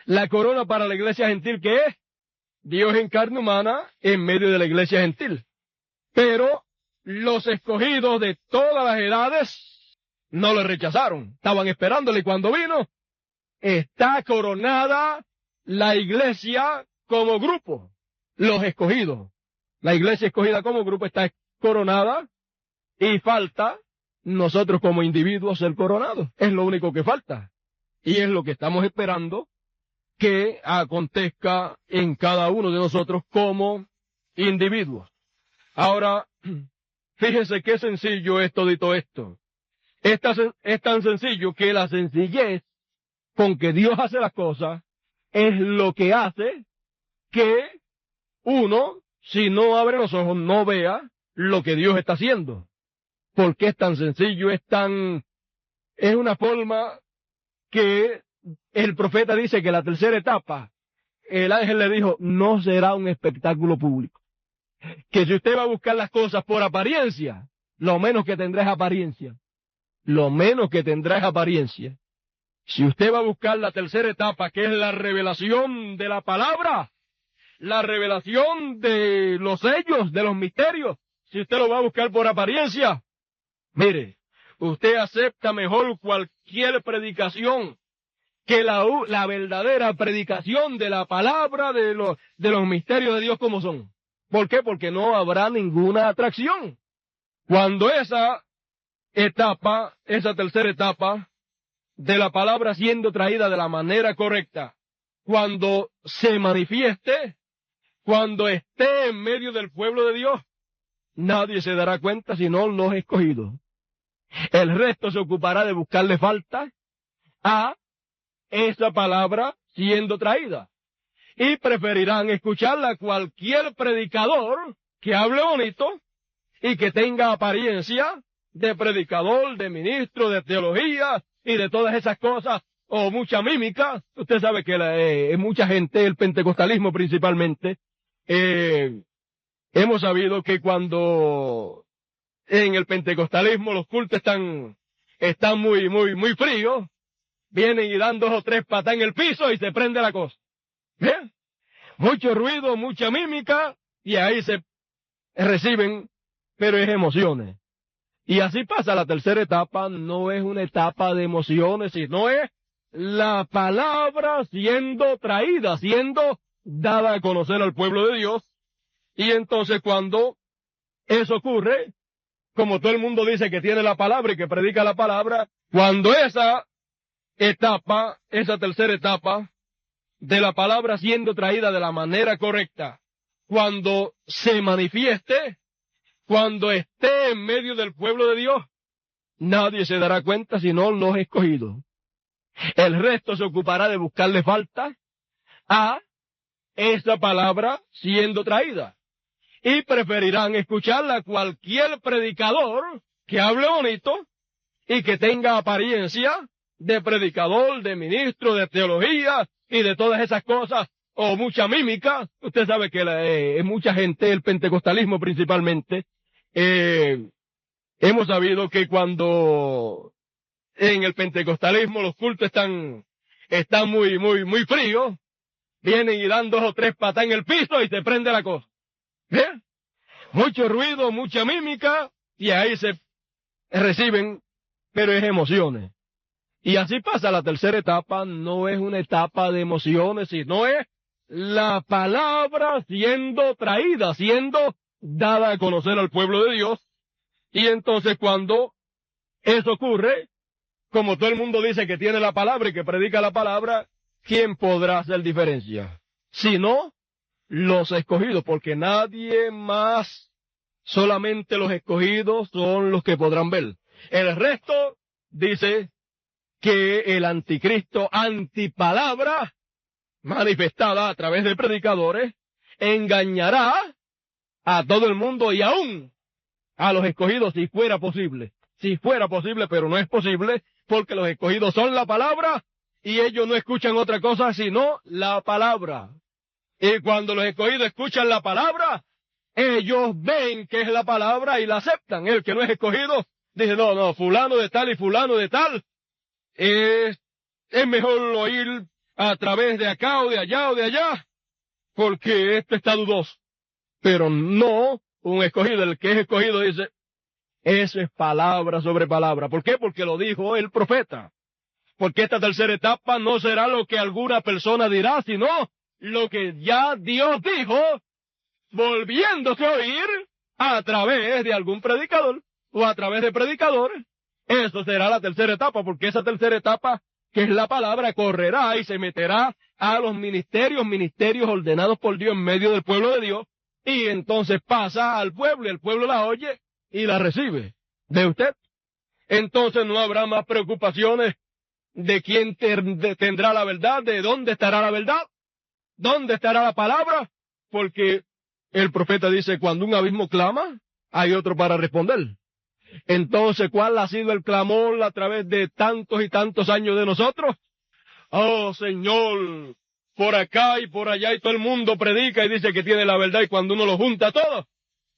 La corona para la iglesia gentil, ¿qué es? Dios en carne humana en medio de la iglesia gentil. Pero los escogidos de todas las edades no le rechazaron, estaban esperándole, y cuando vino, está coronada la iglesia como grupo, los escogidos. La iglesia escogida como grupo está coronada y falta nosotros como individuos ser coronados. Es lo único que falta. Y es lo que estamos esperando que acontezca en cada uno de nosotros como individuos. Ahora, fíjese qué sencillo es todito esto. Es tan sencillo que la sencillez con que Dios hace las cosas es lo que hace que uno, si no abre los ojos, no vea lo que Dios está haciendo. Porque es tan sencillo, es una forma que el profeta dice que la tercera etapa, el ángel le dijo, no será un espectáculo público. Que si usted va a buscar las cosas por apariencia, lo menos que tendrá es apariencia. Lo menos que tendrá es apariencia. Si usted va a buscar la tercera etapa, que es la revelación de la palabra, la revelación de los sellos, de los misterios, si usted lo va a buscar por apariencia, mire, usted acepta mejor cualquier predicación que la verdadera predicación de la palabra, de los misterios de Dios como son. ¿Por qué? Porque no habrá ninguna atracción. Cuando esa tercera etapa de la palabra siendo traída de la manera correcta, cuando se manifieste, cuando esté en medio del pueblo de Dios, nadie se dará cuenta sino los escogidos. El resto se ocupará de buscarle falta a esa palabra siendo traída. Y preferirán escucharla a cualquier predicador que hable bonito y que tenga apariencia de predicador, de ministro, de teología y de todas esas cosas, o mucha mímica. Usted sabe que mucha gente, el pentecostalismo principalmente, hemos sabido que cuando en el pentecostalismo los cultos están muy fríos, vienen y dan 2 o 3 patas en el piso y se prende la cosa. ¿Bien? Mucho ruido, mucha mímica, y ahí se reciben, pero es emociones. Y así pasa, la tercera etapa no es una etapa de emociones, sino es la palabra siendo traída, siendo dada a conocer al pueblo de Dios. Y entonces cuando eso ocurre, como todo el mundo dice que tiene la palabra y que predica la palabra, cuando esa etapa, esa tercera etapa de la palabra siendo traída de la manera correcta, cuando se manifieste, cuando esté en medio del pueblo de Dios, nadie se dará cuenta sino los escogidos. El resto se ocupará de buscarle falta a esa palabra siendo traída. Y preferirán escucharla a cualquier predicador que hable bonito y que tenga apariencia de predicador, de ministro, de teología y de todas esas cosas, o mucha mímica. Usted sabe que mucha gente, el pentecostalismo principalmente, hemos sabido que cuando en el pentecostalismo los cultos están muy fríos, vienen y dan 2 o 3 patas en el piso y se prende la cosa. ¿Bien? Mucho ruido, mucha mímica, y ahí se reciben, pero es emociones. Y así pasa, la tercera etapa no es una etapa de emociones, sino es la palabra siendo traída, siendo dada a conocer al pueblo de Dios. Y entonces cuando eso ocurre, como todo el mundo dice que tiene la palabra y que predica la palabra, ¿quién podrá hacer diferencia? Si no, los escogidos, porque nadie más, solamente los escogidos son los que podrán ver. El resto dice que el anticristo, antipalabra, manifestada a través de predicadores, engañará a todo el mundo y aún a los escogidos si fuera posible. Si fuera posible, pero no es posible, porque los escogidos son la palabra y ellos no escuchan otra cosa sino la palabra. Y cuando los escogidos escuchan la palabra, ellos ven que es la palabra y la aceptan. El que no es escogido dice, no, fulano de tal y fulano de tal, es mejor oír a través de acá o de allá o de allá, porque esto está dudoso. Pero no un escogido, el que es escogido dice, eso es palabra sobre palabra. ¿Por qué? Porque lo dijo el profeta. Porque esta tercera etapa no será lo que alguna persona dirá, sino lo que ya Dios dijo, volviéndose a oír a través de algún predicador o a través de predicadores. Eso será la tercera etapa, porque esa tercera etapa, que es la palabra, correrá y se meterá a los ministerios ordenados por Dios en medio del pueblo de Dios, y entonces pasa al pueblo y el pueblo la oye y la recibe de usted. Entonces no habrá más preocupaciones de quién tendrá la verdad, de dónde estará la verdad, dónde estará la palabra, porque el profeta dice, cuando un abismo clama, hay otro para responder. Entonces, ¿cuál ha sido el clamor a través de tantos y tantos años de nosotros? Oh, Señor, por acá y por allá y todo el mundo predica y dice que tiene la verdad, y cuando uno lo junta todo,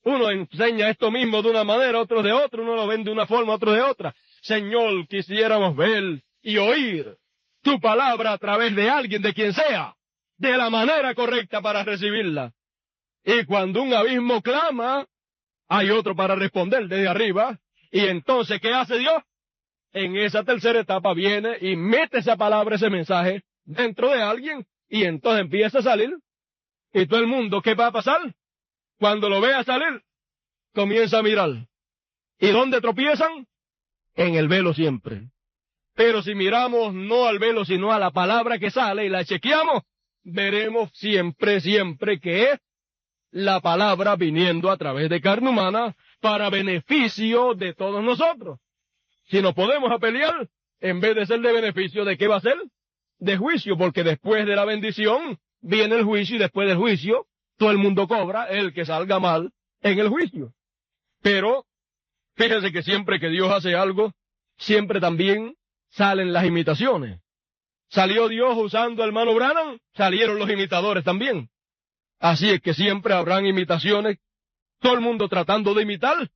uno enseña esto mismo de una manera, otro de otra, uno lo ven de una forma, otro de otra. Señor, quisiéramos ver y oír tu palabra a través de alguien, de quien sea, de la manera correcta para recibirla. Y cuando un abismo clama, hay otro para responder desde arriba. Y entonces, ¿qué hace Dios? En esa tercera etapa viene y mete esa palabra, ese mensaje, dentro de alguien, y entonces empieza a salir. Y todo el mundo, ¿qué va a pasar? Cuando lo vea salir, comienza a mirar. ¿Y dónde tropiezan? En el velo siempre. Pero si miramos no al velo, sino a la palabra que sale y la chequeamos, veremos siempre que es la palabra viniendo a través de carne humana para beneficio de todos nosotros. Si nos podemos a pelear, en vez de ser de beneficio, ¿de qué va a ser? De juicio, porque después de la bendición viene el juicio, y después del juicio todo el mundo cobra el que salga mal en el juicio. Pero fíjense que siempre que Dios hace algo, siempre también salen las imitaciones. Salió Dios usando al hermano Branham, salieron los imitadores también. Así es que siempre habrán imitaciones, todo el mundo tratando de imitar,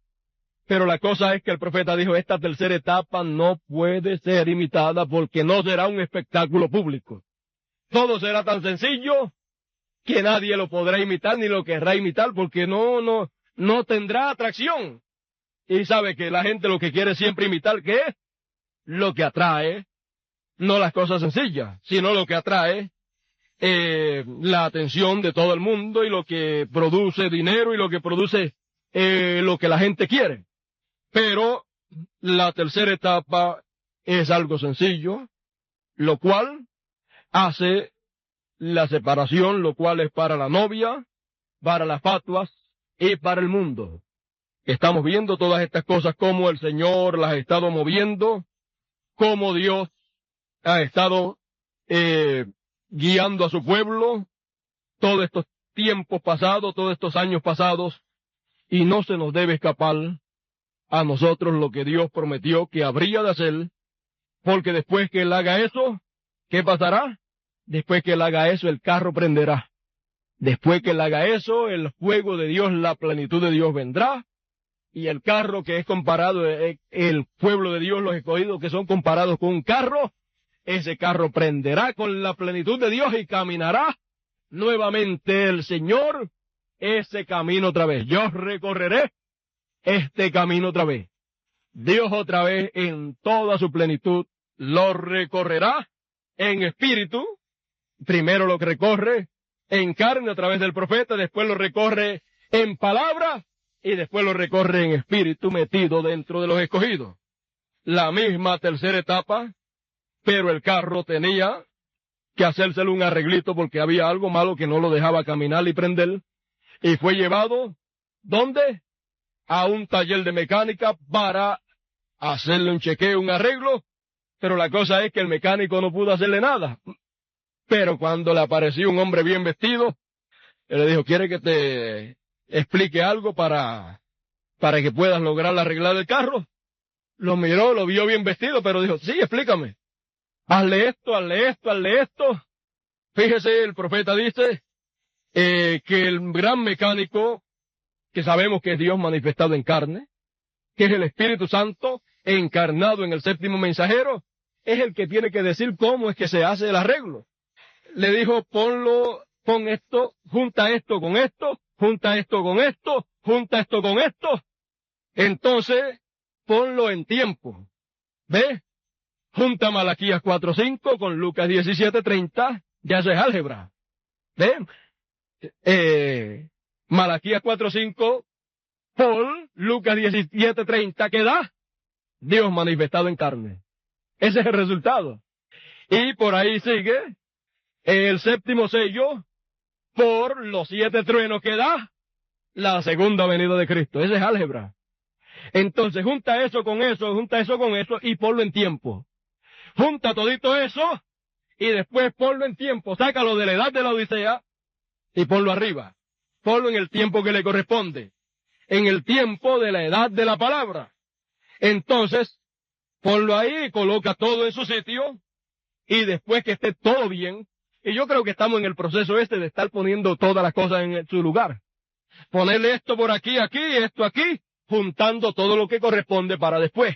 pero la cosa es que el profeta dijo, esta tercera etapa no puede ser imitada porque no será un espectáculo público. Todo será tan sencillo que nadie lo podrá imitar ni lo querrá imitar porque no tendrá atracción. Y sabe que la gente lo que quiere siempre imitar, ¿qué es? Lo que atrae, no las cosas sencillas, sino lo que atrae la atención de todo el mundo y lo que produce dinero y lo que produce lo que la gente quiere. Pero la tercera etapa es algo sencillo, lo cual hace la separación, lo cual es para la novia, para las fatuas y para el mundo. Estamos viendo todas estas cosas, cómo el Señor las ha estado moviendo, cómo Dios ha estado guiando a su pueblo todos estos tiempos pasados, todos estos años pasados, y no se nos debe escapar a nosotros lo que Dios prometió que habría de hacer, porque después que Él haga eso, ¿qué pasará? Después que Él haga eso, el carro prenderá. Después que Él haga eso, el fuego de Dios, la plenitud de Dios vendrá, y el carro que es comparado, el pueblo de Dios, los escogidos que son comparados con un carro, ese carro prenderá con la plenitud de Dios y caminará nuevamente el Señor ese camino otra vez. Yo recorreré este camino otra vez. Dios otra vez en toda su plenitud lo recorrerá en espíritu. Primero lo recorre en carne a través del profeta, después lo recorre en palabra y después lo recorre en espíritu metido dentro de los escogidos. La misma tercera etapa, pero el carro tenía que hacérselo un arreglito porque había algo malo que no lo dejaba caminar y prender, y fue llevado, ¿dónde? A un taller de mecánica para hacerle un chequeo, un arreglo, pero la cosa es que el mecánico no pudo hacerle nada. Pero cuando le apareció un hombre bien vestido, él le dijo, ¿quiere que te explique algo para que puedas lograr arreglar el carro? Lo miró, lo vio bien vestido, pero dijo, sí, explícame. Hazle esto, hazle esto, hazle esto. Fíjese, el profeta dice que el gran mecánico, que sabemos que es Dios manifestado en carne, que es el Espíritu Santo encarnado en el séptimo mensajero, es el que tiene que decir cómo es que se hace el arreglo. Le dijo, pon esto, junta esto con esto, junta esto con esto, junta esto con esto. Entonces, ponlo en tiempo. ¿Ves? Junta Malaquías 4:5 con Lucas 17:30, ya eso es álgebra. ¿Ven? Malaquías 4:5 por Lucas 17:30, ¿qué da? Dios manifestado en carne. Ese es el resultado. Y por ahí sigue el séptimo sello por los 7 truenos que da la segunda venida de Cristo. Ese es álgebra. Entonces, junta eso con eso, junta eso con eso y ponlo en tiempo. Junta todito eso y después ponlo en tiempo. Sácalo de la edad de la Odisea y ponlo arriba. Ponlo en el tiempo que le corresponde. En el tiempo de la edad de la palabra. Entonces, ponlo ahí, coloca todo en su sitio y después que esté todo bien. Y yo creo que estamos en el proceso de estar poniendo todas las cosas en su lugar. Ponerle esto por aquí, aquí, esto aquí, juntando todo lo que corresponde para después.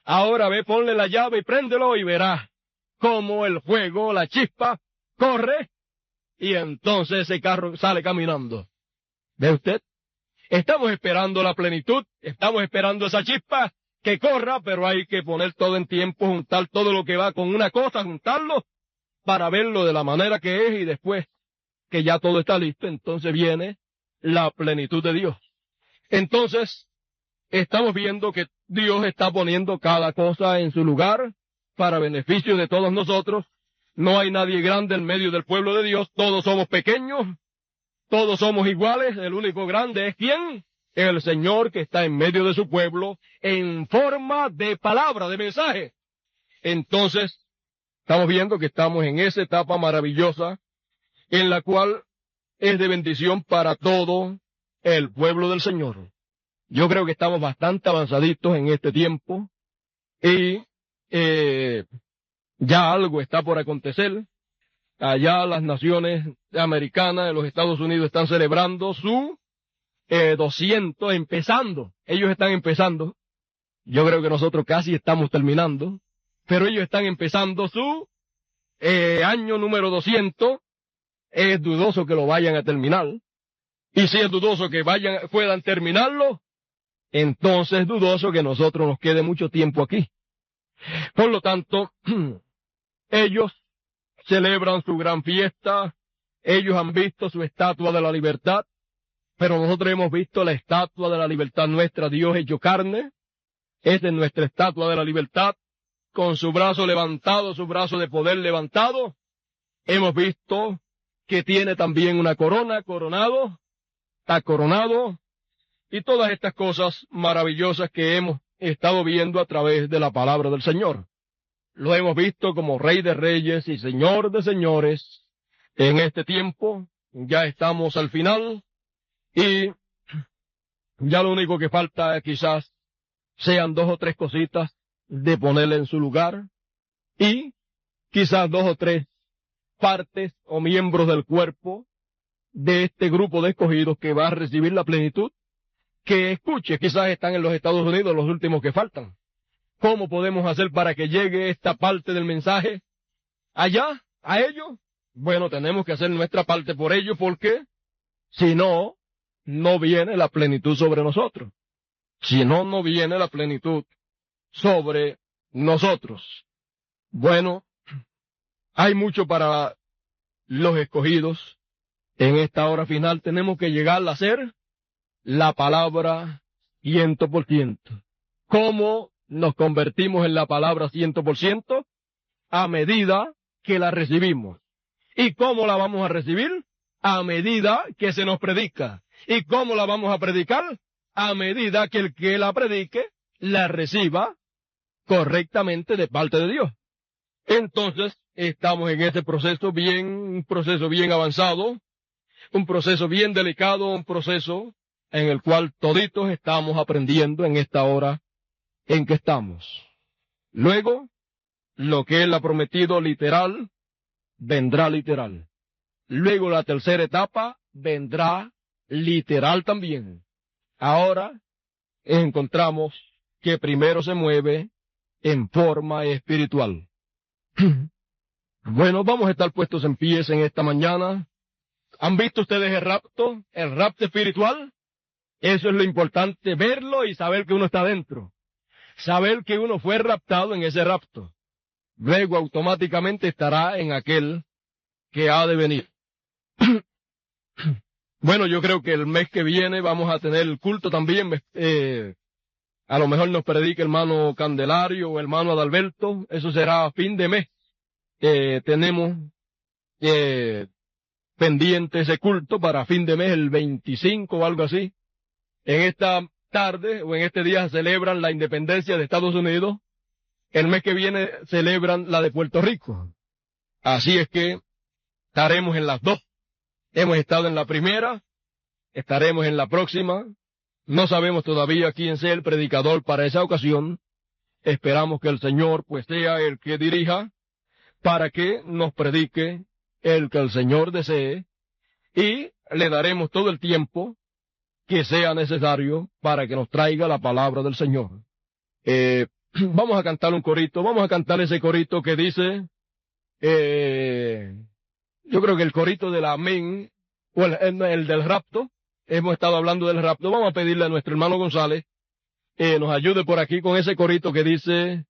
Ahora ve, ponle la llave y préndelo y verás cómo el fuego, la chispa, corre y entonces ese carro sale caminando. ¿Ve usted? Estamos esperando la plenitud, estamos esperando esa chispa que corra, pero hay que poner todo en tiempo, juntar todo lo que va con una cosa, juntarlo para verlo de la manera que es y después que ya todo está listo, entonces viene la plenitud de Dios. Entonces, estamos viendo que Dios está poniendo cada cosa en su lugar para beneficio de todos nosotros. No hay nadie grande en medio del pueblo de Dios. Todos somos pequeños. Todos somos iguales. El único grande es ¿quién? El Señor que está en medio de su pueblo en forma de palabra, de mensaje. Entonces, estamos viendo que estamos en esa etapa maravillosa en la cual es de bendición para todo el pueblo del Señor. Yo creo que estamos bastante avanzaditos en este tiempo y ya algo está por acontecer. Allá las naciones americanas de los Estados Unidos están celebrando su 200, empezando. Ellos están empezando. Yo creo que nosotros casi estamos terminando, pero ellos están empezando su año número 200. Es dudoso que lo vayan a terminar. Y si es dudoso que puedan terminarlo, entonces es dudoso que nosotros nos quede mucho tiempo aquí. Por lo tanto, ellos celebran su gran fiesta, ellos han visto su estatua de la libertad, pero nosotros hemos visto la estatua de la libertad nuestra, Dios hecho carne. Esa es nuestra estatua de la libertad, con su brazo levantado, su brazo de poder levantado. Hemos visto que tiene también una corona, está coronado, y todas estas cosas maravillosas que hemos estado viendo a través de la palabra del Señor. Lo hemos visto como Rey de Reyes y Señor de Señores. En este tiempo ya estamos al final, y ya lo único que falta quizás sean 2 o 3 cositas de ponerle en su lugar, y quizás 2 o 3 partes o miembros del cuerpo de este grupo de escogidos que va a recibir la plenitud, que escuche, quizás están en los Estados Unidos los últimos que faltan. ¿Cómo podemos hacer para que llegue esta parte del mensaje allá, a ellos? Bueno, tenemos que hacer nuestra parte por ellos, porque si no, no viene la plenitud sobre nosotros. Si no, no viene la plenitud sobre nosotros. Bueno, hay mucho para los escogidos. En esta hora final tenemos que llegar a hacer la palabra 100%. ¿Cómo nos convertimos en la palabra 100%? A medida que la recibimos. ¿Y cómo la vamos a recibir? A medida que se nos predica. ¿Y cómo la vamos a predicar? A medida que el que la predique la reciba correctamente de parte de Dios. Entonces, estamos en este proceso un proceso bien avanzado, un proceso bien delicado, un proceso en el cual toditos estamos aprendiendo en esta hora en que estamos. Luego, lo que Él ha prometido literal, vendrá literal. Luego la tercera etapa vendrá literal también. Ahora encontramos que primero se mueve en forma espiritual. Bueno, vamos a estar puestos en pies en esta mañana. ¿Han visto ustedes el rapto espiritual? Eso es lo importante, verlo y saber que uno está dentro. Saber que uno fue raptado en ese rapto. Luego automáticamente estará en aquel que ha de venir. Bueno, yo creo que el mes que viene vamos a tener el culto también. A lo mejor nos predica el hermano Candelario o el hermano Adalberto. Eso será a fin de mes. Tenemos pendiente ese culto para fin de mes, el 25 o algo así. En esta tarde o en este día celebran la independencia de Estados Unidos. El mes que viene celebran la de Puerto Rico. Así es que estaremos en las dos. Hemos estado en la primera, estaremos en la próxima. No sabemos todavía quién sea el predicador para esa ocasión. Esperamos que el Señor pues sea el que dirija para que nos predique el que el Señor desee, y le daremos todo el tiempo que sea necesario para que nos traiga la palabra del Señor. Vamos a cantar un corito, vamos a cantar ese corito que dice, yo creo que el corito del amén, o el del rapto. Hemos estado hablando del rapto. Vamos a pedirle a nuestro hermano González nos ayude por aquí con ese corito que dice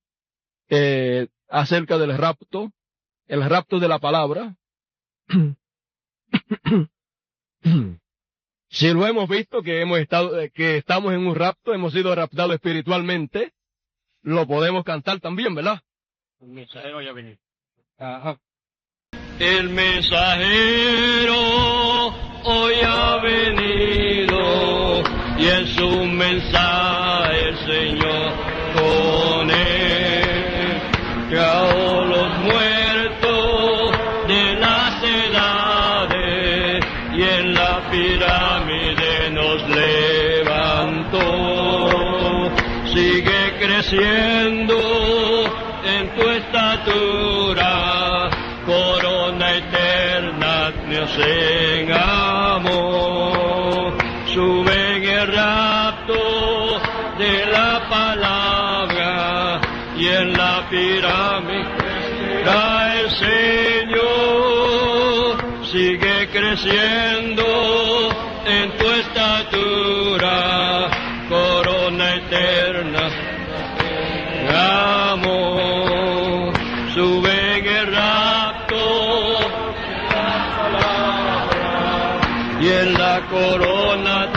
acerca del rapto, el rapto de la palabra. Si lo hemos visto que estamos en un rapto, hemos sido raptados espiritualmente, lo podemos cantar también, ¿verdad? El mensajero ya viene. Ajá. El mensajero hoy ha venido, y en su mensaje el Señor con él trajo los muertos de las edades, y en la pirámide nos levantó. Sigue creciendo en tu estatura, corona eterna nos en amor. Sube en el rapto de la palabra, y en la pirámide está el Señor. Sigue creciendo en tu estatura, corona sube en el rapto, y en la corona